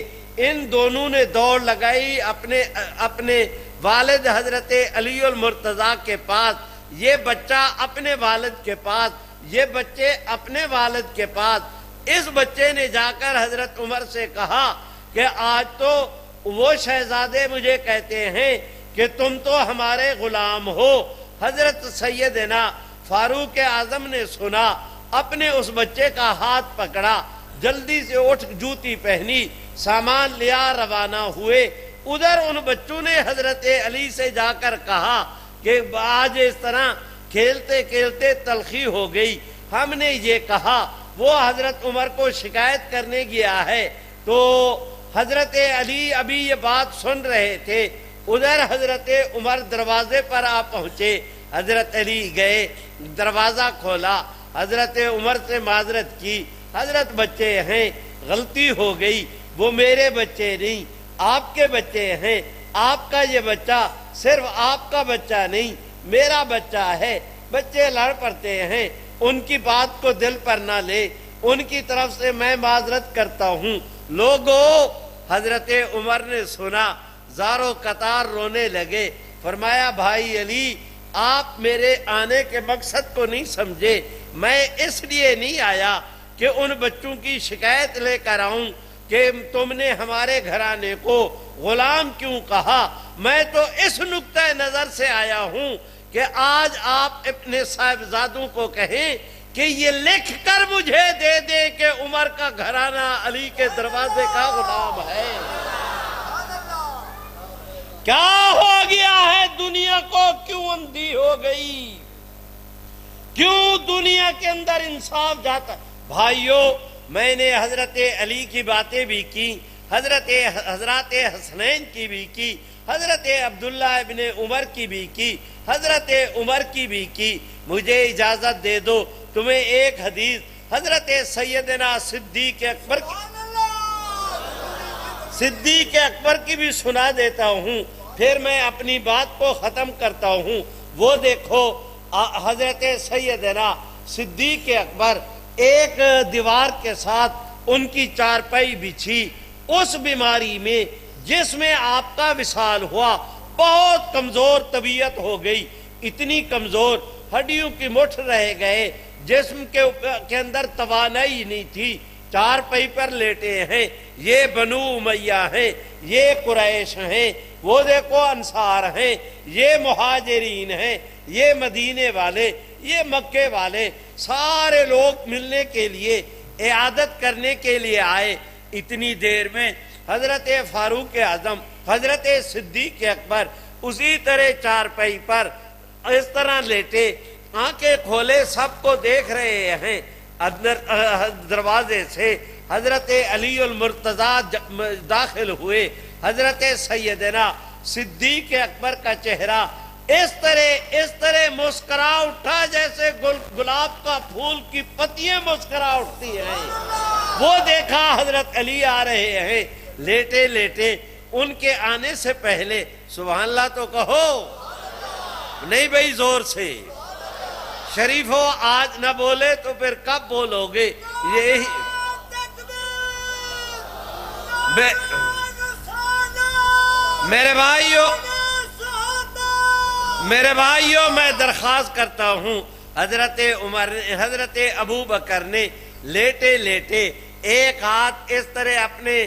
ان دونوں نے دوڑ لگائی اپنے والد حضرت علی المرتضیٰ کے پاس، یہ بچہ اپنے والد کے پاس، یہ بچے اپنے والد کے پاس۔ اس بچے نے جا کر حضرت عمر سے کہا کہ آج تو وہ شہزادے مجھے کہتے ہیں کہ تم تو ہمارے غلام ہو۔ حضرت سیدنا فاروق اعظم نے سنا، اپنے اس بچے کا ہاتھ پکڑا، جلدی سے اٹھ جوتی پہنی، سامان لیا، روانہ ہوئے۔ ادھر ان بچوں نے حضرت علی سے جا کر کہا کہ آج اس طرح کھیلتے کھیلتے تلخی ہو گئی، ہم نے یہ کہا، وہ حضرت عمر کو شکایت کرنے گیا ہے۔ تو حضرت علی ابھی یہ بات سن رہے تھے، ادھر حضرت عمر دروازے پر آ پہنچے۔ حضرت علی گئے، دروازہ کھولا، حضرت عمر سے معذرت کی، حضرت بچے ہیں، غلطی ہو گئی، وہ میرے بچے نہیں، آپ کے بچے ہیں، آپ کا یہ بچہ صرف آپ کا بچہ نہیں، میرا بچہ ہے۔ بچے لڑ پڑتے ہیں، ان کی بات کو دل پر نہ لے، ان کی طرف سے میں معذرت کرتا ہوں۔ لوگو، حضرت عمر نے سنا، زارو قطار رونے لگے۔ فرمایا، بھائی علی، آپ میرے آنے کے مقصد کو نہیں سمجھے، میں اس لیے نہیں آیا کہ ان بچوں کی شکایت لے کر آؤں کہ تم نے ہمارے گھرانے کو غلام کیوں کہا، میں تو اس نقطہ نظر سے آیا ہوں کہ آج آپ اپنے صاحبزادوں کو کہیں کہ یہ لکھ کر مجھے دے دیں کہ عمر کا گھرانہ علی کے دروازے کا غلام ہے۔ کیا ہو گیا ہے دنیا کو، کیوں اندھی ہو گئی، کیوں دنیا کے اندر انصاف جاتا؟ بھائیو، میں نے حضرت علی کی باتیں بھی کی، حضرت حسنین کی بھی کی، حضرت عبداللہ ابن عمر کی بھی کی، حضرت عمر کی بھی کی۔ مجھے اجازت دے دو، تمہیں ایک حدیث حضرت سیدنا صدیق اکبر کی بھی سنا دیتا ہوں، پھر میں اپنی بات کو ختم کرتا ہوں۔ وہ دیکھو، حضرت سیدنا صدیق اکبر ایک دیوار کے ساتھ ان کی چارپائی بچھی، اس بیماری میں جس میں آپ کا وصال ہوا، بہت کمزور طبیعت ہو گئی، اتنی کمزور، ہڈیوں کی مٹھ رہ گئے، جسم کے اندر توانائی نہیں تھی، چارپائی پر لیٹے ہیں۔ یہ بنو امیہ ہیں، یہ قریش ہیں، وہ دیکھو انصار ہیں، یہ مہاجرین ہیں، یہ مدینے والے، یہ مکے والے، سارے لوگ ملنے کے لیے، عیادت کرنے کے لیے آئے۔ اتنی دیر میں حضرت فاروق اعظم، حضرت صدیق اکبر اسی طرح چارپائی پر اس طرح لیٹے، آنکھیں کھولے، سب کو دیکھ رہے ہیں۔ دروازے سے حضرت علی المرتضیٰ داخل ہوئے۔ حضرت سیدنا صدیق اکبر کا چہرہ اس طرح مسکرا اٹھا جیسے گلاب کا پھول کی پتیاں مسکرا اٹھتی ہیں۔ وہ دیکھا حضرت علی آ رہے ہیں، لیٹے لیٹے، ان کے آنے سے پہلے سبحان اللہ تو کہو، نہیں بھائی زور سے، شریفو آج نہ بولے تو پھر کب بولو گے؟ یہی میرے بھائیوں میں درخواست کرتا ہوں، حضرت ابو بکر نے لیٹے لیٹے ایک ہاتھ اس طرح اپنے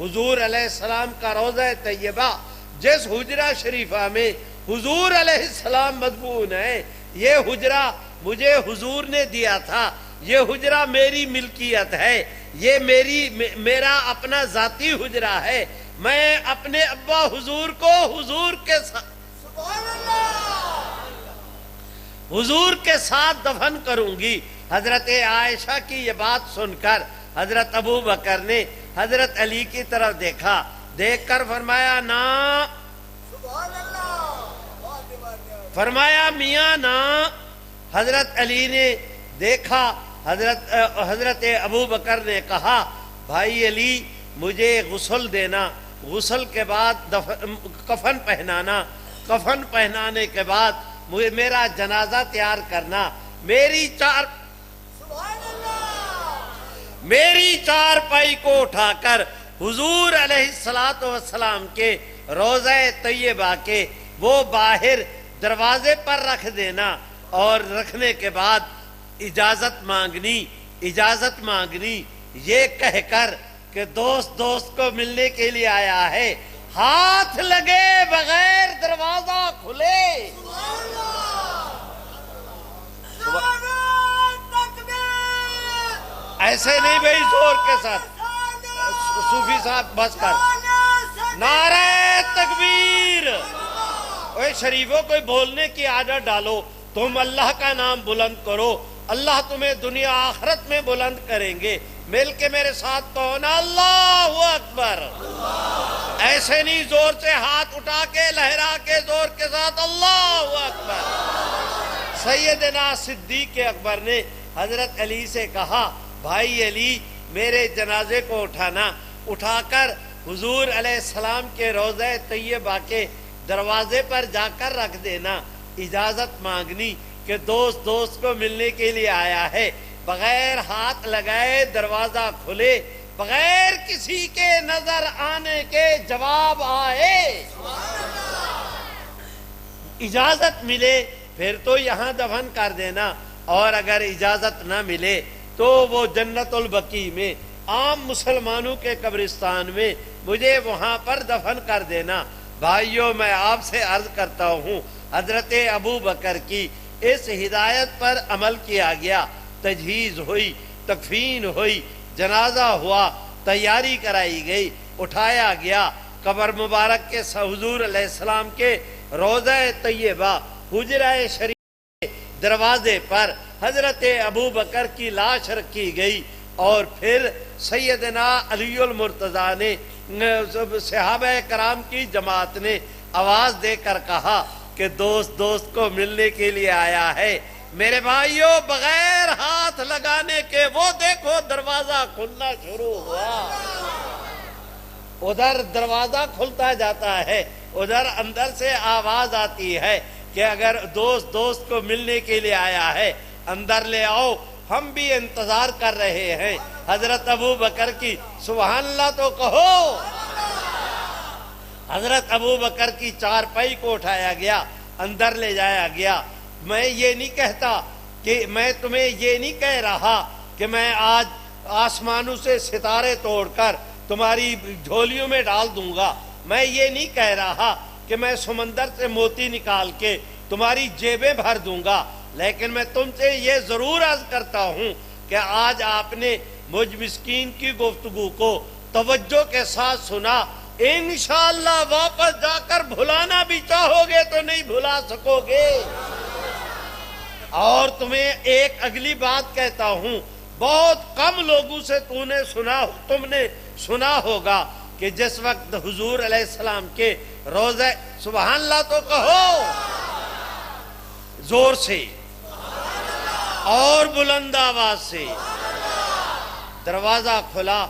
حضور علیہ السلام کا روضہ طیبہ جس حجرہ شریفہ میں حضور علیہ السلام مدفون ہے، یہ حجرہ مجھے حضور نے دیا تھا، یہ حجرہ میری ملکیت ہے، یہ میرا اپنا ذاتی حجرہ ہے۔ میں اپنے ابا حضور کو حضور کے ساتھ دفن کروں گی۔ حضرت عائشہ کی یہ بات سن کر حضرت ابو بکر نے حضرت علی کی طرف دیکھا، دیکھ کر فرمایا نا، فرمایا میاں نا۔ حضرت علی نے دیکھا، حضرت ابو بکر نے کہا بھائی علی مجھے غسل دینا، غسل کے بعد کفن پہنانا، کفن پہنانے کے بعد مجھے میرا جنازہ تیار کرنا۔ میری چار پائی کو اٹھا کر حضور علیہ السلام کے روضہ طیبہ کے وہ باہر دروازے پر رکھ دینا، اور رکھنے کے بعد اجازت مانگنی یہ کہہ کر کہ دوست کو ملنے کے لیے آیا ہے، ہاتھ لگے بغیر دروازہ کھلے۔ ایسے نہیں بھائی، زور کے ساتھ، صوفی صاحب بس کر، نعرہ تکبیر۔ اے شریفوں کوئی بولنے کی عادت ڈالو، تم اللہ کا نام بلند کرو، اللہ تمہیں دنیا آخرت میں بلند کریں گے۔ مل کے میرے ساتھ کہو نا اللہ اکبر۔ ایسے نہیں، زور سے ہاتھ اٹھا کے لہرا کے زور کے ساتھ اللہ اکبر۔ سیدنا صدیق اکبر نے حضرت علی سے کہا بھائی علی میرے جنازے کو اٹھانا، اٹھا کر حضور علیہ السلام کے روضہ طیبہ کے دروازے پر جا کر رکھ دینا، اجازت مانگنی کہ دوست کو ملنے کے لیے آیا ہے، بغیر ہاتھ لگائے دروازہ کھلے، بغیر کسی کے نظر آنے کے جواب آئے، اجازت ملے پھر تو یہاں دفن کر دینا، اور اگر اجازت نہ ملے تو وہ جنت البقیع میں عام مسلمانوں کے قبرستان میں مجھے وہاں پر دفن کر دینا۔ بھائیوں میں آپ سے عرض کرتا ہوں، حضرت ابو بکر کی اس ہدایت پر عمل کیا گیا، تجہیز ہوئی، تکفین ہوئی، جنازہ ہوا، تیاری کرائی گئی، اٹھایا گیا، قبر مبارک کے حضور علیہ السلام کے روضہ طیبہ حجرہ شریف دروازے پر حضرت ابو بکر کی لاش رکھی گئی، اور پھر سیدنا علی المرتضیٰ نے صحابہ کرام کی جماعت نے آواز دے کر کہا کہ دوست کو ملنے کے لیے آیا ہے۔ میرے بھائیوں بغیر ہاتھ لگانے کے وہ دیکھو دروازہ کھلنا شروع ہوا، ادھر دروازہ کھلتا جاتا ہے، ادھر اندر سے آواز آتی ہے کہ اگر دوست کو ملنے کے لیے آیا ہے اندر لے آؤ، ہم بھی انتظار کر رہے ہیں۔ حضرت ابو بکر کی سبحان اللہ تو کہو۔ حضرت ابو بکر کی چارپائی کو اٹھایا گیا، اندر لے جایا گیا۔ میں یہ نہیں کہتا کہ میں تمہیں یہ نہیں کہہ رہا کہ میں آج آسمانوں سے ستارے توڑ کر تمہاری جھولیوں میں ڈال دوں گا، میں یہ نہیں کہہ رہا کہ میں سمندر سے موتی نکال کے تمہاری جیبیں بھر دوں گا، لیکن میں تم سے یہ ضرور عرض کرتا ہوں کہ آج آپ نے مجھ مسکین کی گفتگو کو توجہ کے ساتھ سنا، انشاءاللہ واپس جا کر بھلانا بھی چاہو گے تو نہیں بھلا سکو گے۔ اور تمہیں ایک اگلی بات کہتا ہوں، بہت کم لوگوں سے تم نے سنا ہوگا کہ جس وقت حضور علیہ السلام کے روضہ سبحان اللہ تو کہو زور سے اور بلند آواز سے، دروازہ کھلا،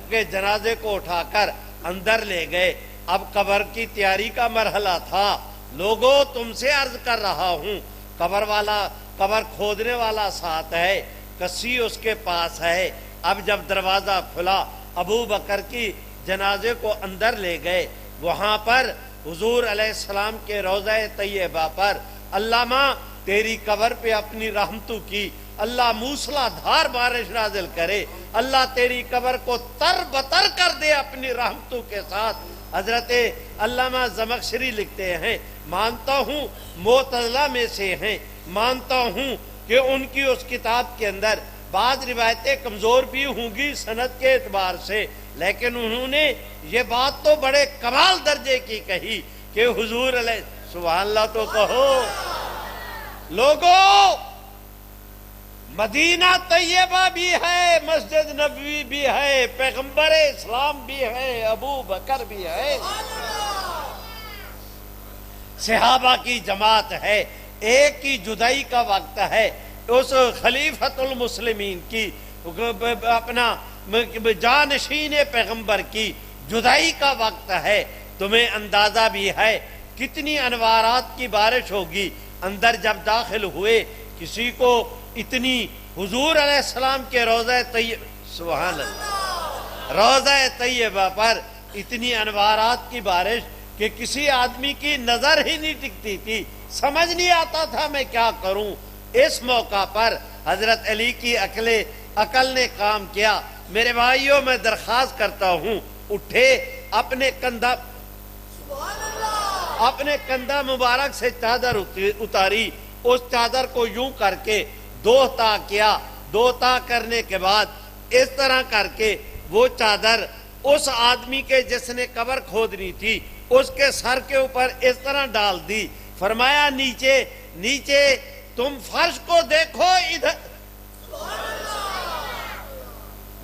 کے جنازے کو اٹھا کر اندر لے گئے۔ اب قبر کی تیاری کا مرحلہ تھا۔ لوگوں تم سے عرض کر رہا ہوں، قبر کھودنے والا ساتھ ہے، کسی اس کے پاس ہے۔ اب جب دروازہ کھلا، ابو بکر کی جنازے کو اندر لے گئے، وہاں پر حضور علیہ السلام کے روضہ طیبہ پر علامہ تیری قبر پہ اپنی رحمتوں کی اللہ موسلا دھار بارش نازل کرے، اللہ تیری قبر کو تر بتر کر دے اپنی رحمتوں کے ساتھ۔ حضرت علامہ زمخشری لکھتے ہیں، مانتا ہوں معتزلہ میں سے ہیں، مانتا ہوں کہ ان کی اس کتاب کے اندر بعض روایتیں کمزور بھی ہوں گی سند کے اعتبار سے، لیکن انہوں نے یہ بات تو بڑے کمال درجے کی کہی کہ حضور علیہ سبحان اللہ تو کہو لوگوں، مدینہ طیبہ بھی ہے، مسجد نبوی بھی ہے، پیغمبر اسلام بھی ہے، ابو بکر بھی ہے، صحابہ کی جماعت ہے، ایک کی جدائی کا وقت ہے، اس خلیفۃ المسلمین کی اپنا جانشین پیغمبر کی جدائی کا وقت ہے۔ تمہیں اندازہ بھی ہے کتنی انوارات کی بارش ہوگی۔ اندر جب داخل ہوئے کسی کو اتنی حضور علیہ السلام کے روضہ طیبہ، سبحان اللہ، روضہ طیبہ پر اتنی انوارات کی بارش کہ کسی آدمی کی نظر ہی نہیں ٹکتی تھی، سمجھ نہیں آتا تھا میں کیا کروں۔ اس موقع پر حضرت علی کی عقل نے کام کیا۔ میرے بھائیوں، میں درخواست کرتا ہوں، اٹھے، اپنے کندھا مبارک سے چادر اتاری، اس چادر کو یوں کر کے دو تا کیا، دو تا کرنے کے بعد اس طرح کر کے وہ چادر اس آدمی کے جس نے قبر کھودنی تھی اس کے سر کے اوپر اس طرح ڈال دی۔ فرمایا نیچے نیچے تم فرش کو دیکھو، ادھر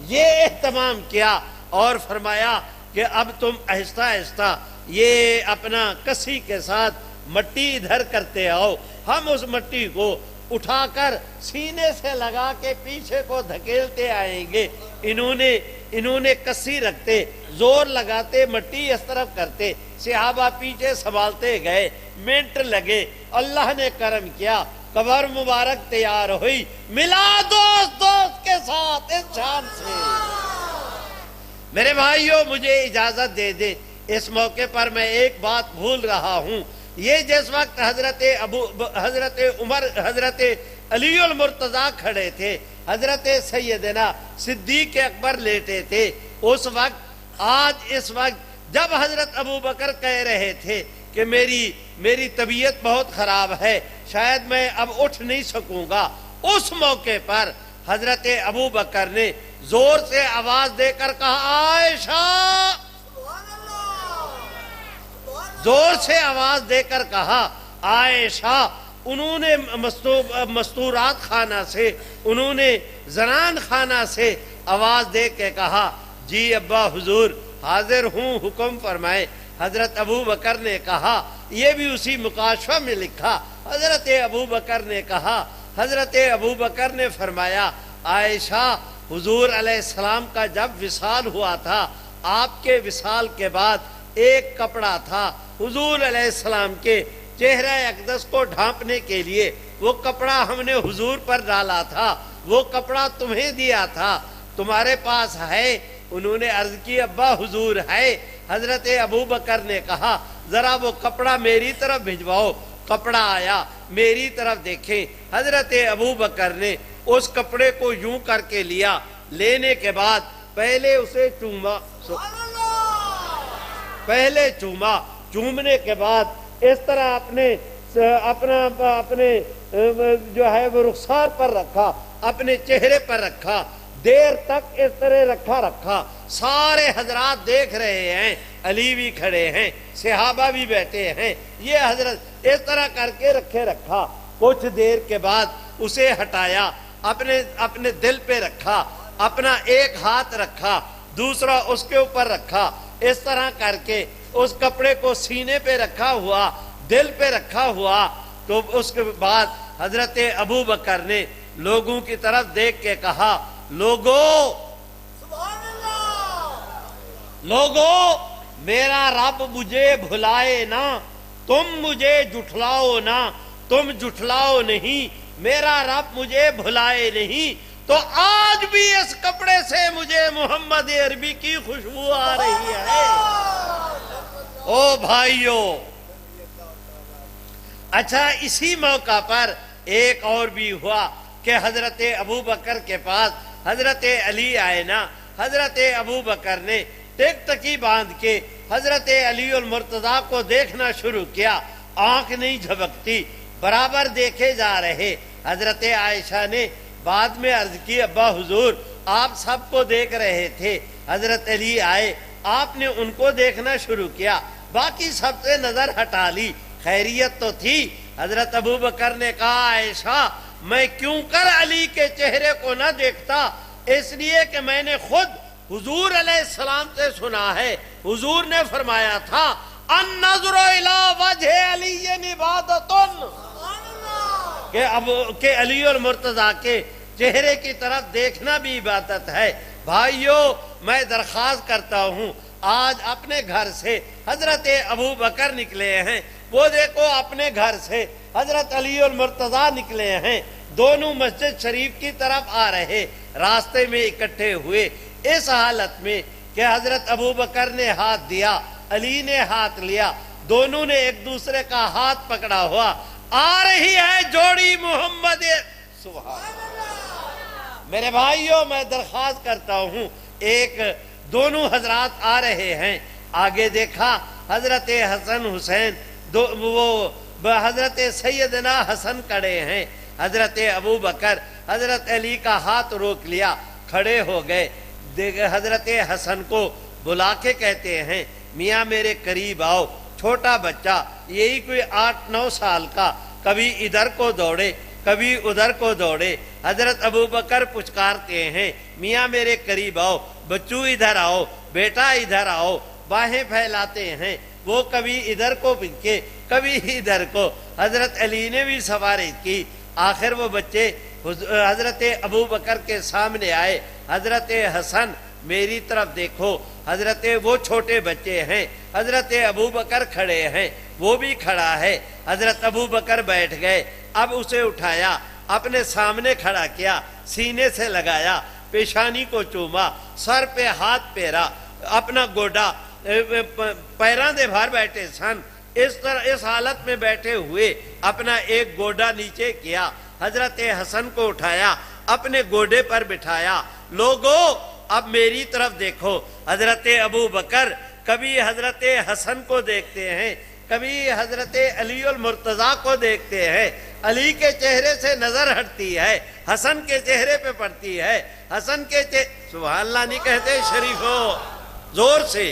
یہ اہتمام کیا، اور فرمایا کہ اب تم آہستہ آہستہ یہ اپنا کسی کے ساتھ مٹی ادھر کرتے آؤ، ہم اس مٹی کو اٹھا کر سینے سے لگا کے پیچھے کو دھکیلتے آئیں گے۔ انہوں نے کسی رکھتے، زور لگاتے، مٹی اس طرف کرتے، صحابہ پیچھے سنبھالتے گئے، منٹ لگے، اللہ نے کرم کیا، قبر مبارک تیار ہوئی، ملا دوست کے ساتھ اس شان سے۔ میرے بھائیوں، مجھے اجازت دے دے، اس موقع پر میں ایک بات بھول رہا ہوں۔ یہ جس وقت حضرت عمر، حضرت علی المرتضیٰ کھڑے تھے، حضرت سیدنا صدیق اکبر لیٹے تھے، اس وقت، آج اس وقت جب حضرت ابو بکر کہہ رہے تھے کہ میری طبیعت بہت خراب ہے، شاید میں اب اٹھ نہیں سکوں گا، اس موقع پر حضرت ابو بکر نے زور سے آواز دے کر کہا، عائشہ، زور سے آواز دے کر کہا، عائشہ۔ انہوں نے مستورات خانہ سے، انہوں نے زنان خانہ سے آواز دے کے کہا، جی ابا حضور حاضر ہوں، حکم فرمائے۔ حضرت ابو بکر نے کہا، یہ بھی اسی مکاشفہ میں لکھا، حضرت ابو بکر نے کہا، حضرت ابو بکر نے فرمایا، عائشہ، حضور علیہ السلام کا جب وصال ہوا تھا، آپ کے وصال کے بعد ایک کپڑا تھا حضور علیہ السلام کے چہرہ اقدس کو ڈھانپنے کے لیے، وہ کپڑا ہم نے حضور پر ڈالا تھا، وہ کپڑا تمہیں دیا تھا، تمہارے پاس ہے؟ انہوں نے عرض کی، ابا حضور ہے۔ حضرت ابو بکر نے کہا، ذرا وہ کپڑا میری طرف بھجواؤ۔ کپڑا آیا، میری طرف دیکھیں۔ حضرت ابو بکر نے اس کپڑے کو یوں کر کے لیا، لینے کے بعد پہلے اسے چوما، پہلے چوما، چومنے کے بعد اس طرح اپنے جو ہے وہ رخسار پر رکھا، اپنے چہرے پر رکھا، دیر تک اس طرح رکھا۔ سارے حضرات دیکھ رہے ہیں، علی بھی کھڑے ہیں، صحابہ بھی بیٹھے ہیں، یہ حضرت اس طرح کر کے رکھا۔ کچھ دیر کے بعد اسے ہٹایا، اپنے دل پہ رکھا، اپنا ایک ہاتھ رکھا، دوسرا اس کے اوپر رکھا، اس طرح کر کے اس کپڑے کو سینے پہ رکھا ہوا، دل پہ رکھا ہوا۔ تو اس کے بعد حضرت ابو بکر نے لوگوں کی طرف دیکھ کے کہا، لوگو، میرا رب مجھے بھلائے نہ، تم مجھے جھٹلاؤ نہ، تم جھٹلاؤ نہیں، میرا رب مجھے بھلائے نہیں، تو آج بھی اس کپڑے سے مجھے محمد عربی کی خوشبو آ رہی ہے۔ او بھائیو، اچھا، اسی موقع پر ایک اور بھی ہوا۔ کہ حضرت ابو بکر کے پاس حضرت علی آئے نا، حضرت ابو بکر نے ٹک ٹکی باندھ کے حضرت علی المرتضیٰ کو دیکھنا شروع کیا، آنکھ نہیں جھپکتی، برابر دیکھے جا رہے۔ حضرت عائشہ نے بعد میں عرض کی، ابا حضور آپ سب کو دیکھ رہے تھے، حضرت علی آئے، آپ نے ان کو دیکھنا شروع کیا، باقی سب سے نظر ہٹا لی، خیریت تو تھی۔ حضرت ابو بکر نے کہا، عائشہ میں کیوں کر علی کے چہرے کو نہ دیکھتا؟ اس لیے کہ میں نے خود حضور علیہ السلام سے سنا ہے، حضور نے فرمایا تھا، النظر الی وجہ علی عبادۃ، کہ علی المرتضیٰ کے چہرے کی طرف دیکھنا بھی عبادت ہے۔ بھائیو میں درخواست کرتا ہوں، آج اپنے گھر سے حضرت ابو بکر نکلے ہیں، وہ دیکھو اپنے گھر سے حضرت علی المرتضیٰ نکلے ہیں، دونوں مسجد شریف کی طرف آ رہے، راستے میں اکٹھے ہوئے، اس حالت میں کہ حضرت ابو بکر نے ہاتھ دیا، علی نے ہاتھ لیا، دونوں نے ایک دوسرے کا ہاتھ پکڑا ہوا، آ رہی ہے جوڑی محمد۔ سبحان اللہ۔ میرے بھائیوں میں درخواست کرتا ہوں، ایک دونوں حضرات آ رہے ہیں، آگے دیکھا حضرت حسن حسین، وہ حضرت سیدنا حسن کھڑے ہیں، حضرت ابو بکر حضرت علی کا ہاتھ روک لیا، کھڑے ہو گئے، حضرت حسن کو بلا کے کہتے ہیں، میاں میرے قریب آؤ۔ چھوٹا بچہ یہی کوئی 8-9 سال کا، کبھی ادھر کو دوڑے کبھی ادھر کو دوڑے۔ حضرت ابو بکر پچکارتے ہیں، میاں میرے قریب آؤ، بچو ادھر آؤ، بیٹا ادھر آؤ، باہیں پھیلاتے ہیں، وہ کبھی ادھر کو پھینکے کبھی ادھر کو۔ حضرت علی نے بھی سواری کی، آخر وہ بچے حضرت ابو بکر کے سامنے آئے۔ حضرت حسن میری طرف دیکھو، حضرت وہ چھوٹے بچے ہیں، حضرت ابو بکر کھڑے ہیں، وہ بھی کھڑا ہے۔ حضرت ابو بکر بیٹھ گئے، اب اسے اٹھایا، اپنے سامنے کھڑا کیا، سینے سے لگایا، پیشانی کو چوما، سر پہ ہاتھ پھیرا، اپنا گوڈا پیران دے بھار بیٹھے سن، اس حالت میں بیٹھے ہوئے اپنا ایک گوڈا نیچے کیا، حضرت حسن کو اٹھایا، اپنے گوڈے پر بٹھایا۔ لوگو اب میری طرف دیکھو، حضرت ابو بکر کبھی حضرت حسن کو دیکھتے ہیں، کبھی حضرت علی المرتضیٰ کو دیکھتے ہیں، علی کے چہرے سے نظر ہٹتی ہے، حسن کے چہرے پہ پڑتی ہے، حسن کے سبحان اللہ نہیں کہتے شریفو، زور سے،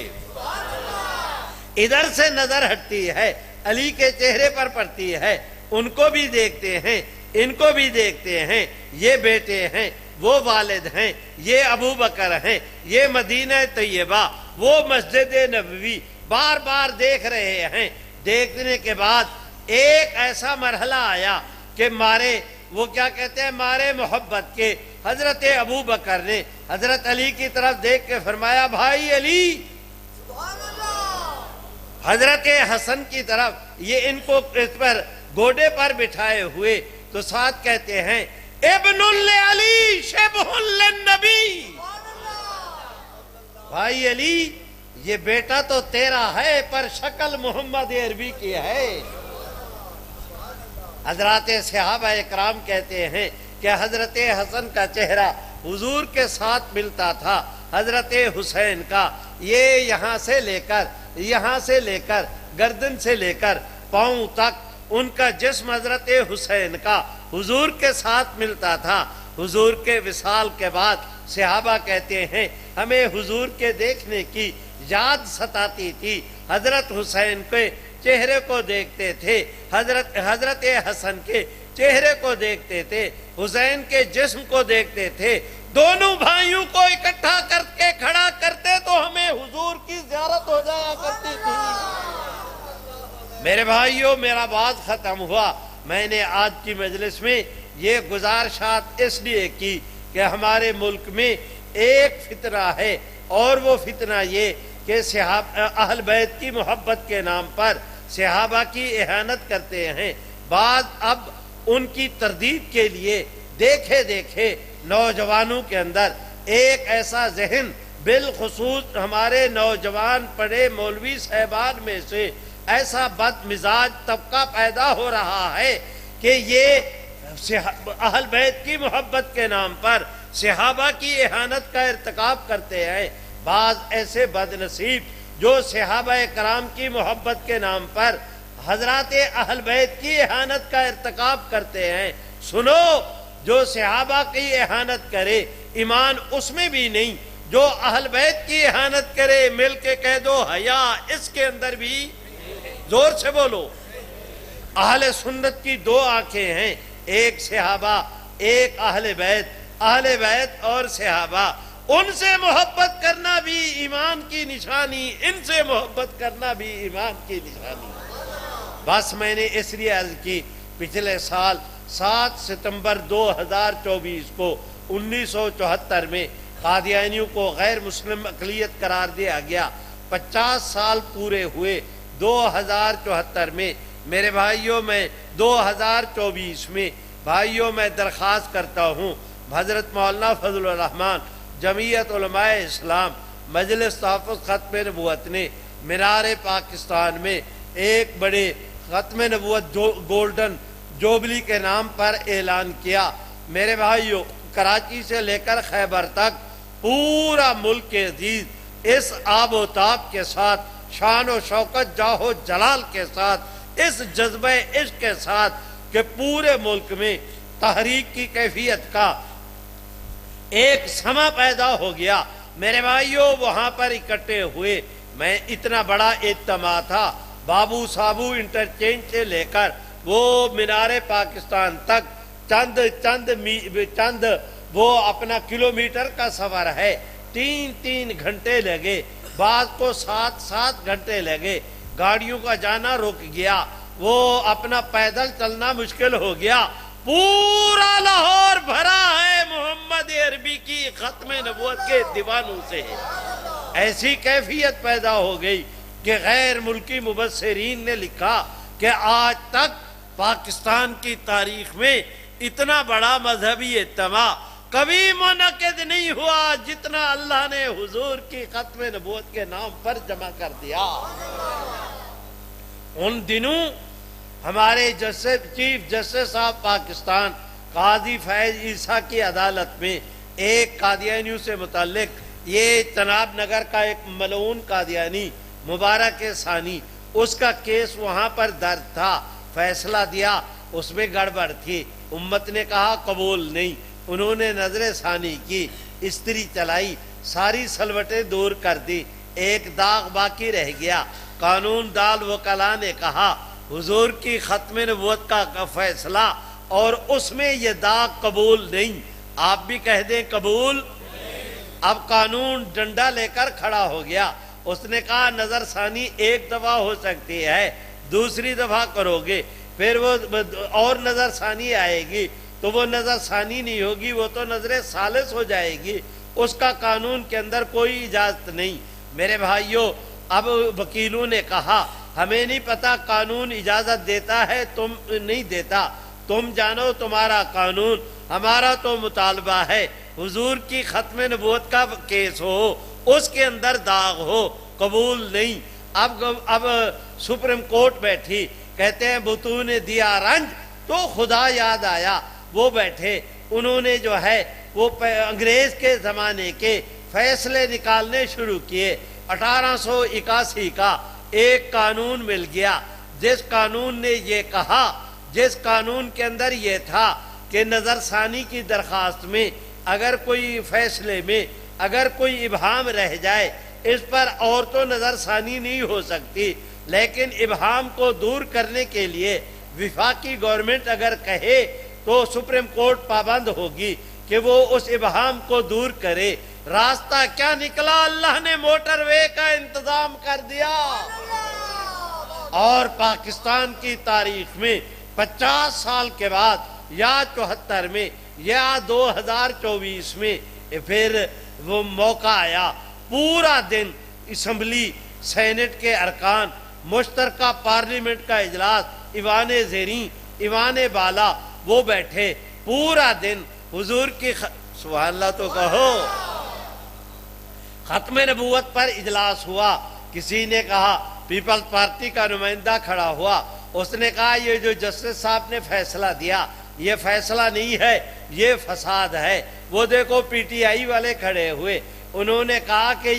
ادھر سے نظر ہٹتی ہے، علی کے چہرے پر پڑتی ہے، ان کو بھی دیکھتے ہیں، ان کو بھی دیکھتے ہیں، یہ بیٹے ہیں، وہ والد ہیں، یہ ابو بکر ہیں، یہ مدینہ طیبہ، وہ مسجد نبوی، بار بار دیکھ رہے ہیں۔ دیکھنے کے بعد ایک ایسا مرحلہ آیا کہ وہ کیا کہتے ہیں، مارے محبت کے حضرت ابو بکر نے حضرت علی کی طرف دیکھ کے فرمایا، بھائی علی، حضرت حسن کی طرف، یہ ان کو اس پر گوڈے پر بٹھائے ہوئے، تو ساتھ کہتے ہیں، ابن علی شبہ للنبی، بھائی علی یہ بیٹا تو تیرا ہے پر شکل محمد عربی کی ہے۔ حضرات صحابہ اکرام کہتے ہیں کہ حضرت حسن کا چہرہ حضور کے ساتھ ملتا تھا، حضرت حسین کا یہ یہاں سے لے کر گردن سے لے کر پاؤں تک ان کا جسم حضرت حسین کا حضور کے ساتھ ملتا تھا۔ حضور کے وصال کے بعد صحابہ کہتے ہیں، ہمیں حضور کے دیکھنے کی یاد ستاتی تھی، حضرت حسین کے چہرے کو دیکھتے تھے، حضرت حسن کے چہرے کو دیکھتے تھے، حسین کے جسم کو دیکھتے تھے، دونوں بھائیوں کو اکٹھا کر کے کھڑا کرتے تو ہمیں حضور کی زیارت ہو جایا کرتی تھی۔ میرے بھائیوں میرا بات ختم ہوا، میں نے آج کی مجلس میں یہ گزارشات اس لیے کی کہ ہمارے ملک میں ایک فتنہ ہے، اور وہ فتنہ یہ کہ اہل بیت کی محبت کے نام پر صحابہ کی اہانت کرتے ہیں۔ بعض اب ان کی تردید کے لیے دیکھے نوجوانوں کے اندر ایک ایسا ذہن، بالخصوص ہمارے نوجوان پڑھے مولوی صاحبان میں سے ایسا بد مزاج طبقہ پیدا ہو رہا ہے کہ یہ اہل بیت کی محبت کے نام پر صحابہ کی اہانت کا ارتکاب کرتے ہیں۔ بعض ایسے بد نصیب جو صحابہ کرام کی محبت کے نام پر حضرات اہل بیت کی اہانت کا ارتکاب کرتے ہیں۔ سنو، جو صحابہ کی اہانت کرے ایمان اس میں بھی نہیں، جو اہل بیت کی اہانت کرے مل کے کہہ دو حیا اس کے اندر بھی، زور سے بولو۔ اہل سنت کی دو آنکھیں ہیں، ایک صحابہ ایک اہل بیت اور صحابہ۔ ان سے محبت کرنا بھی ایمان کی نشانی، ان سے محبت کرنا بھی ایمان کی نشانی۔ بس میں نے اس لیے عرض کی، پچھلے سال 7 ستمبر 2024 کو 1974 میں قادیانیوں کو غیر مسلم اقلیت قرار دیا گیا۔ 50 سال پورے ہوئے 2074 میں۔ میرے بھائیوں، میں 2024 میں بھائیوں میں درخواست کرتا ہوں، حضرت مولانا فضل الرحمان جمعیت علماء اسلام مجلس تحفظ ختم نبوت نے مینار پاکستان میں ایک بڑے ختم نبوت گولڈن جوبلی کے نام پر اعلان کیا۔ میرے بھائیوں، کراچی سے لے کر خیبر تک پورا ملک کے عزیز اس آب و تاب کے ساتھ، شان و شوکت، جاہ و جلال کے ساتھ، اس جذبہ عشق کے ساتھ کہ پورے ملک میں تحریک کی کیفیت کا ایک سما پیدا ہو گیا۔ میرے بھائیوں، وہاں پر اکٹھے ہوئے، میں اتنا بڑا اجتماع تھا، بابو صابو انٹرچینج سے لے کر وہ مینار پاکستان تک چند وہ اپنا کلومیٹر کا سفر ہے، 3 گھنٹے لگے، بعض کو 7 گھنٹے لگے، گاڑیوں کا جانا رک گیا، وہ اپنا پیدل چلنا مشکل ہو گیا۔ پورا لاہور بھرا ہے محمد عربی کی ختم نبوت کے دیوانوں سے۔ ایسی کیفیت پیدا ہو گئی کہ غیر ملکی مبصرین نے لکھا کہ آج تک پاکستان کی تاریخ میں اتنا بڑا مذہبی اجتماع کبھی منعقد نہیں ہوا جتنا اللہ نے حضور کی ختم نبوت کے نام پر جمع کر دیا۔ ان دنوں ہمارے چیف جسٹس صاحب پاکستان قاضی فیض عیسیٰ کی عدالت میں ایک قادیانیوں سے متعلق، یہ چناب نگر کا ایک ملعون قادیانی مبارک ثانی، اس کا کیس وہاں پر درج تھا، فیصلہ دیا، اس میں گڑبڑ تھی، امت نے کہا قبول نہیں، انہوں نے نظر ثانی کی، استری چلائی، ساری سلوٹیں دور کر دی، ایک داغ باقی رہ گیا۔ قانون دال وکلاء نے کہا حضور کی ختم نبوت کا فیصلہ اور اس میں یہ داغ قبول نہیں، آپ بھی کہہ دیں قبول۔ اب قانون ڈنڈا لے کر کھڑا ہو گیا، اس نے کہا نظر ثانی ایک دفعہ ہو سکتی ہے، دوسری دفعہ کرو گے پھر وہ اور نظر ثانی آئے گی تو وہ نظر ثانی نہیں ہوگی، وہ تو نظر ثالث ہو جائے گی، اس کا قانون کے اندر کوئی اجازت نہیں۔ میرے بھائیوں، اب وکیلوں نے کہا ہمیں نہیں پتا قانون اجازت دیتا ہے تم نہیں دیتا، تم جانو تمہارا قانون، ہمارا تو مطالبہ ہے حضور کی ختم نبوت کا کیس ہو، اس کے اندر داغ ہو، قبول نہیں۔ اب سپریم کورٹ بیٹھی، کہتے ہیں بتوں نے دیا رنج تو خدا یاد آیا، وہ بیٹھے، انہوں نے جو ہے وہ انگریز کے زمانے کے فیصلے نکالنے شروع کیے۔ 1881 کا ایک قانون مل گیا، جس قانون نے یہ کہا، جس قانون کے اندر یہ تھا کہ نظر ثانی کی درخواست میں اگر کوئی فیصلے میں اگر کوئی ابہام رہ جائے، اس پر اور تو نظر ثانی نہیں ہو سکتی، لیکن ابہام کو دور کرنے کے لیے وفاقی گورنمنٹ اگر کہے تو سپریم کورٹ پابند ہوگی کہ وہ اس ابہام کو دور کرے۔ راستہ کیا نکلا؟ اللہ نے موٹر وے کا انتظام کر دیا، اور پاکستان کی تاریخ میں 50 سال کے بعد یا 74 میں یا 2024 میں پھر وہ موقع آیا، پورا دن اسمبلی، سینٹ کے ارکان، مشترکہ پارلیمنٹ کا اجلاس، ایوان زیریں، ایوان بالا، وہ بیٹھے پورا دن حضور کی سبحان اللہ تو کہو، ختم نبوت پر اجلاس ہوا۔ کسی نے کہا، پیپلز پارٹی کا نمائندہ کھڑا ہوا، اس نے کہا یہ جو جسٹس صاحب نے فیصلہ دیا یہ فیصلہ نہیں ہے، یہ فساد ہے۔ وہ دیکھو پی ٹی آئی والے کھڑے ہوئے، انہوں نے کہا کہ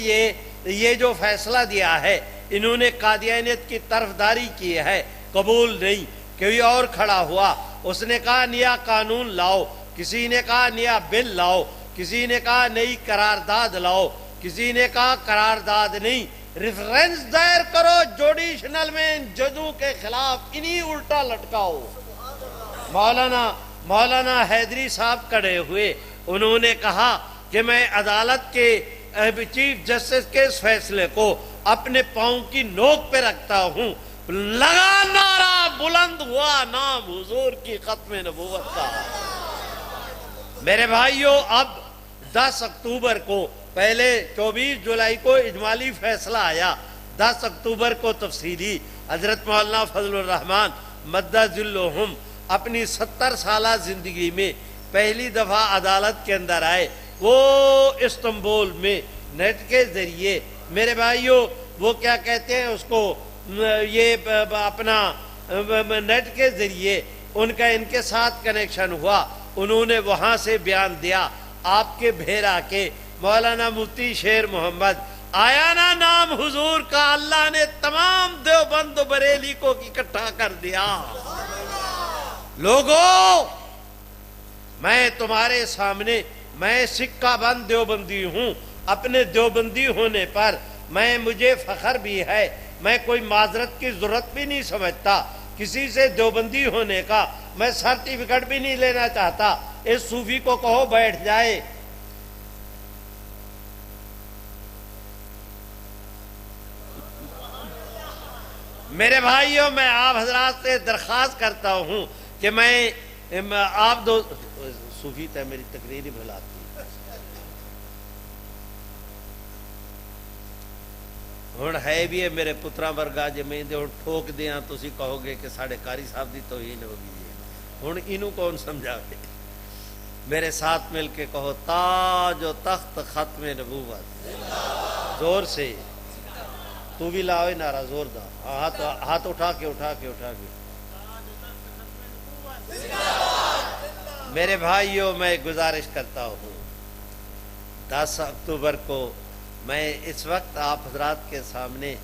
یہ جو فیصلہ دیا ہے انہوں نے قادیانیت کی طرفداری کی ہے، قبول نہیں۔ کوئی اور کھڑا ہوا، اس نے کہا نیا قانون لاؤ، کسی نے کہا نیا بل لاؤ، کسی نے کہا نئی قرارداد لاؤ، کسی نے کہا قرارداد نہیں، ریفرنس دائر کرو جوڈیشنل میں ان ججوں کے خلاف، انہی الٹا لٹکاؤ۔ مولانا حیدری صاحب کھڑے ہوئے، انہوں نے کہا کہ میں عدالت کے چیف جسٹس کے اس فیصلے کو اپنے پاؤں کی نوک پہ رکھتا ہوں۔ لگا نعرہ، بلند ہوا نام حضور کی ختم نبوت کا۔ میرے بھائیوں، اب 10 اکتوبر کو، پہلے 24 جولائی کو اجمالی فیصلہ آیا، 10 اکتوبر کو تفصیلی۔ حضرت مولانا فضل الرحمان مدد ذلہم اپنی 70 سالہ زندگی میں پہلی دفعہ عدالت کے اندر آئے، وہ استنبول میں نیٹ کے ذریعے۔ میرے بھائیوں، وہ کیا کہتے ہیں اس کو، یہ اپنا نیٹ کے ذریعے ان کے ساتھ کنیکشن ہوا، انہوں نے وہاں سے بیان دیا۔ آپ کے بھیرا کے مولانا مفتی شیر محمد آیا نا نام حضور کا، اللہ نے تمام دیوبند و بریلی کو اکٹھا کر دیا۔ لوگوں، میں تمہارے سامنے، میں سکہ بند دیوبندی ہوں، اپنے دیوبندی ہونے پر مجھے فخر بھی ہے، میں کوئی معذرت کی ضرورت بھی نہیں سمجھتا، کسی سے دیوبندی ہونے کا میں سرٹیفکیٹ بھی نہیں لینا چاہتا۔ اس صوفی کو کہو بیٹھ جائے۔ میرے بھائیوں، میں آپ حضرات سے درخواست کرتا ہوں کہ میں آپ دو صوفی تے میری تقریر ہی بھلاتی ہوں ہے بھی ہے میرے پترا ورگا، جی میں ٹھوک دیا تسی کہو گے کہ ساڑھے قاری صاحب دی توہین ہو گئی ہے۔ ہوں انہوں کون سمجھا گے؟ میرے ساتھ مل کے کہو تاج و تخت ختم نبوت، زور سے۔ تو بھی لاؤ نعرہ زور دا، ہاتھ اٹھا کے۔ میرے بھائیوں، میں گزارش کرتا ہوں، 10 اکتوبر کو میں اس وقت آپ حضرات کے سامنے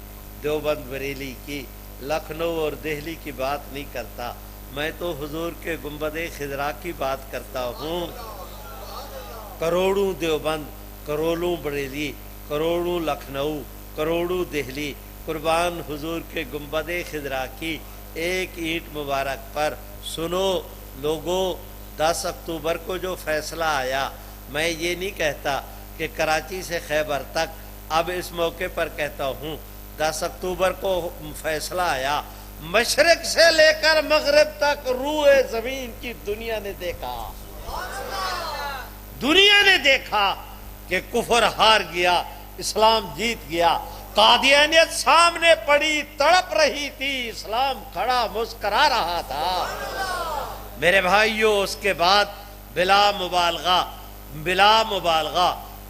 دیوبند بریلی کی، لکھنؤ اور دہلی کی بات نہیں کرتا، میں تو حضور کے گنبد خضرا کی بات کرتا ہوں۔ کروڑوں دیوبند، کروڑوں بریلی، کروڑوں لکھنؤ، کروڑوں دہلی قربان حضور کے گنبد خضرا کی ایک اینٹ مبارک پر۔ سنو لوگوں، 10 اکتوبر کو جو فیصلہ آیا، میں یہ نہیں کہتا کہ کراچی سے خیبر تک، اب اس موقع پر کہتا ہوں 10 اکتوبر کو فیصلہ آیا، مشرق سے لے کر مغرب تک روح زمین کی دنیا نے دیکھا کہ کفر ہار گیا، اسلام جیت گیا۔ قادیانیت سامنے پڑی، تڑپ رہی تھی، اسلام کھڑا مسکرا رہا تھا۔ میرے بھائیوں، اس کے بعد بلا مبالغہ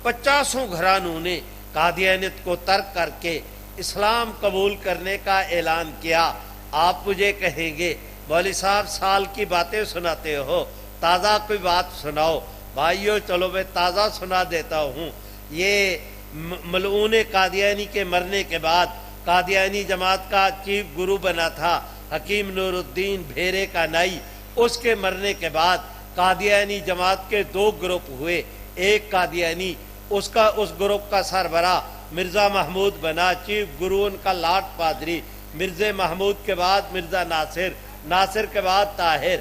50 گھرانوں نے قادیانیت کو ترک کر کے اسلام قبول کرنے کا اعلان کیا۔ آپ مجھے کہیں گے مولوی صاحب سال کی باتیں سناتے ہو، تازہ کوئی بات سناؤ۔ بھائیو چلو میں تازہ سنا دیتا ہوں۔ یہ ملعون قادیانی کے مرنے کے بعد قادیانی جماعت کا چیف گرو بنا تھا حکیم نور الدین بھیرے کا نائی۔ اس کے مرنے کے بعد قادیانی جماعت کے 2 گروپ ہوئے۔ ایک قادیانی، اس گروپ کا سربراہ مرزا محمود بنا، چیف گرو ان کا لاٹ پادری۔ مرزا محمود کے بعد مرزا ناصر کے بعد طاہر،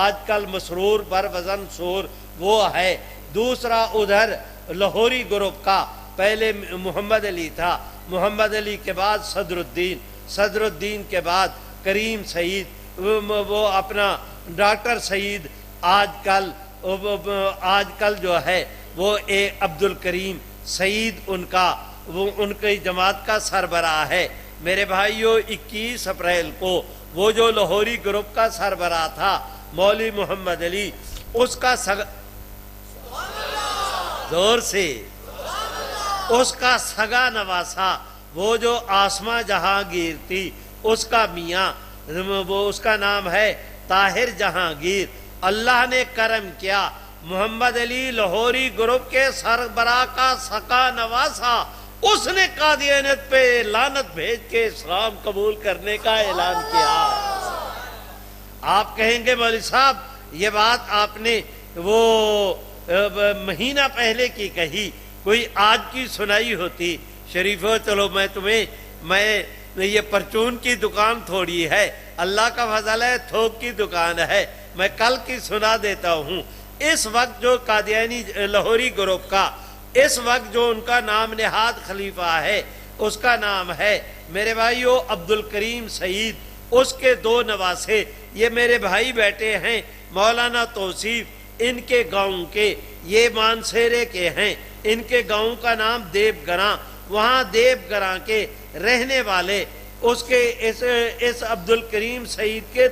آج کل مسرور بر وزن سور وہ ہے۔ دوسرا ادھر لاہوری گروپ کا پہلے محمد علی تھا، محمد علی کے بعد صدر الدین کے بعد کریم سعید، وہ اپنا ڈاکٹر سعید، آج کل جو ہے وہ عبد الکریم سعید ان کی جماعت کا سربراہ ہے۔ میرے بھائیوں، 21 اپریل کو وہ جو لاہوری گروپ کا سربراہ تھا مولوی محمد علی، اس کا زور سے اس کا سگا نواسا، وہ جو آسماں جہانگیر تھی، اس کا میاں، وہ اس کا نام ہے طاہر جہانگیر، اللہ نے کرم کیا، محمد علی لاہوری گروپ کے سربراہ کا سکا نواسا، اس نے قادیانیت پہ لعنت بھیج کے اسلام قبول کرنے کا اعلان کیا۔ آپ کہیں گے مولوی صاحب یہ بات آپ نے وہ مہینہ پہلے کی کہی، کوئی آج کی سنائی ہوتی۔ شریفو چلو میں یہ پرچون کی دکان تھوڑی ہے، اللہ کا فضل ہے، تھوک کی دکان ہے، میں کل کی سنا دیتا ہوں۔ اس وقت جو قادیانی لاہوری گروپ کا اس وقت جو ان کا نام نہاد خلیفہ ہے، اس کا نام ہے میرے بھائیو عبد الکریم سعید، اس کے 2 نواسے، یہ میرے بھائی بیٹے ہیں مولانا توصیف، ان کے گاؤں کے، یہ مانسیرے کے ہیں، ان کے گاؤں کا نام دیب گراں، وہاں دیب گراں کے رہنے والے اس کے اس عبد الکریم سعید کے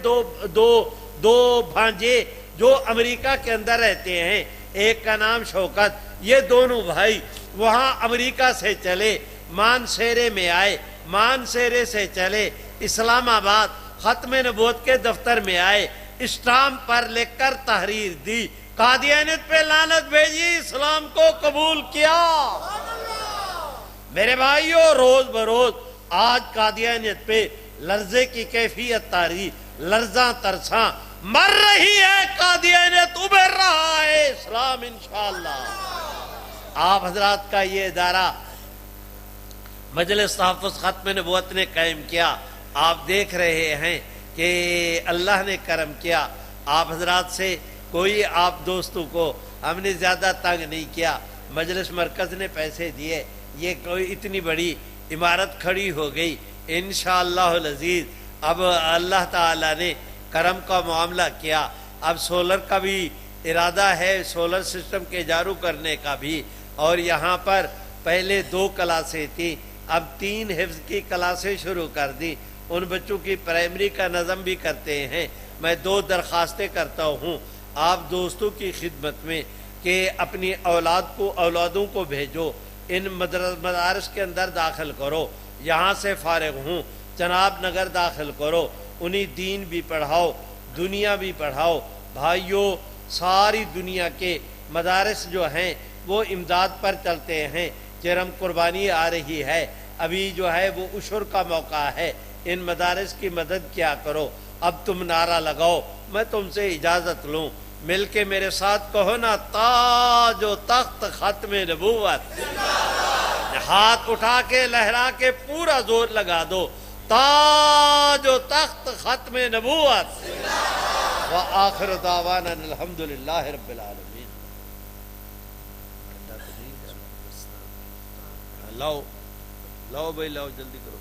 دو بھانجے جو امریکہ کے اندر رہتے ہیں، ایک کا نام شوکت، یہ دونوں بھائی وہاں امریکہ سے چلے، مانسیرے میں آئے، مانسیرے سے چلے اسلام آباد، ختم نبوت کے دفتر میں آئے، اسٹامپ پر لکھ کر تحریر دی، قادیانیت پہ لعنت بھیجی، اسلام کو قبول کیا۔ میرے بھائیو روز بروز آج قادیانیت پہ لرزے کی کیفیت طاری، لرزاں ترساں مر رہی ہے، قادیانیت ابھر رہا ہے، اسلام انشاءاللہ۔ آپ حضرات کا یہ ادارہ مجلس تحفظ ختم نبوت نے قائم کیا، آپ دیکھ رہے ہیں کہ اللہ نے کرم کیا، آپ حضرات سے کوئی آپ دوستوں کو ہم نے زیادہ تنگ نہیں کیا، مجلس مرکز نے پیسے دیے، یہ کوئی اتنی بڑی عمارت کھڑی ہو گئی انشاءاللہ العزیز۔ اب اللہ تعالیٰ نے کرم کا معاملہ کیا، اب سولر کا بھی ارادہ ہے، سولر سسٹم کے جارو کرنے کا بھی، اور یہاں پر پہلے 2 کلاسیں تھیں، اب 3 حفظ کی کلاسیں شروع کر دی، ان بچوں کی پرائمری کا نظم بھی کرتے ہیں۔ میں 2 درخواستیں کرتا ہوں آپ دوستوں کی خدمت میں کہ اپنی اولادوں کو بھیجو، ان مدارس کے اندر داخل کرو، یہاں سے فارغ ہوں جناب نگر داخل کرو، انہیں دین بھی پڑھاؤ، دنیا بھی پڑھاؤ۔ بھائیو ساری دنیا کے مدارس جو ہیں وہ امداد پر چلتے ہیں، چرم قربانی آ رہی ہے، ابھی جو ہے وہ عشر کا موقع ہے، ان مدارس کی مدد کیا کرو۔ اب تم نعرہ لگاؤ، میں تم سے اجازت لوں، مل کے میرے ساتھ کہو نا، تاج و تخت ختم نبوت، ہاتھ اٹھا کے لہرا کے پورا زور لگا دو، تاج و تخت ختم نبوت، وآخر دعوانا الحمدللہ رب العالمین۔ لاؤ بھائی لاؤ، جلدی کرو۔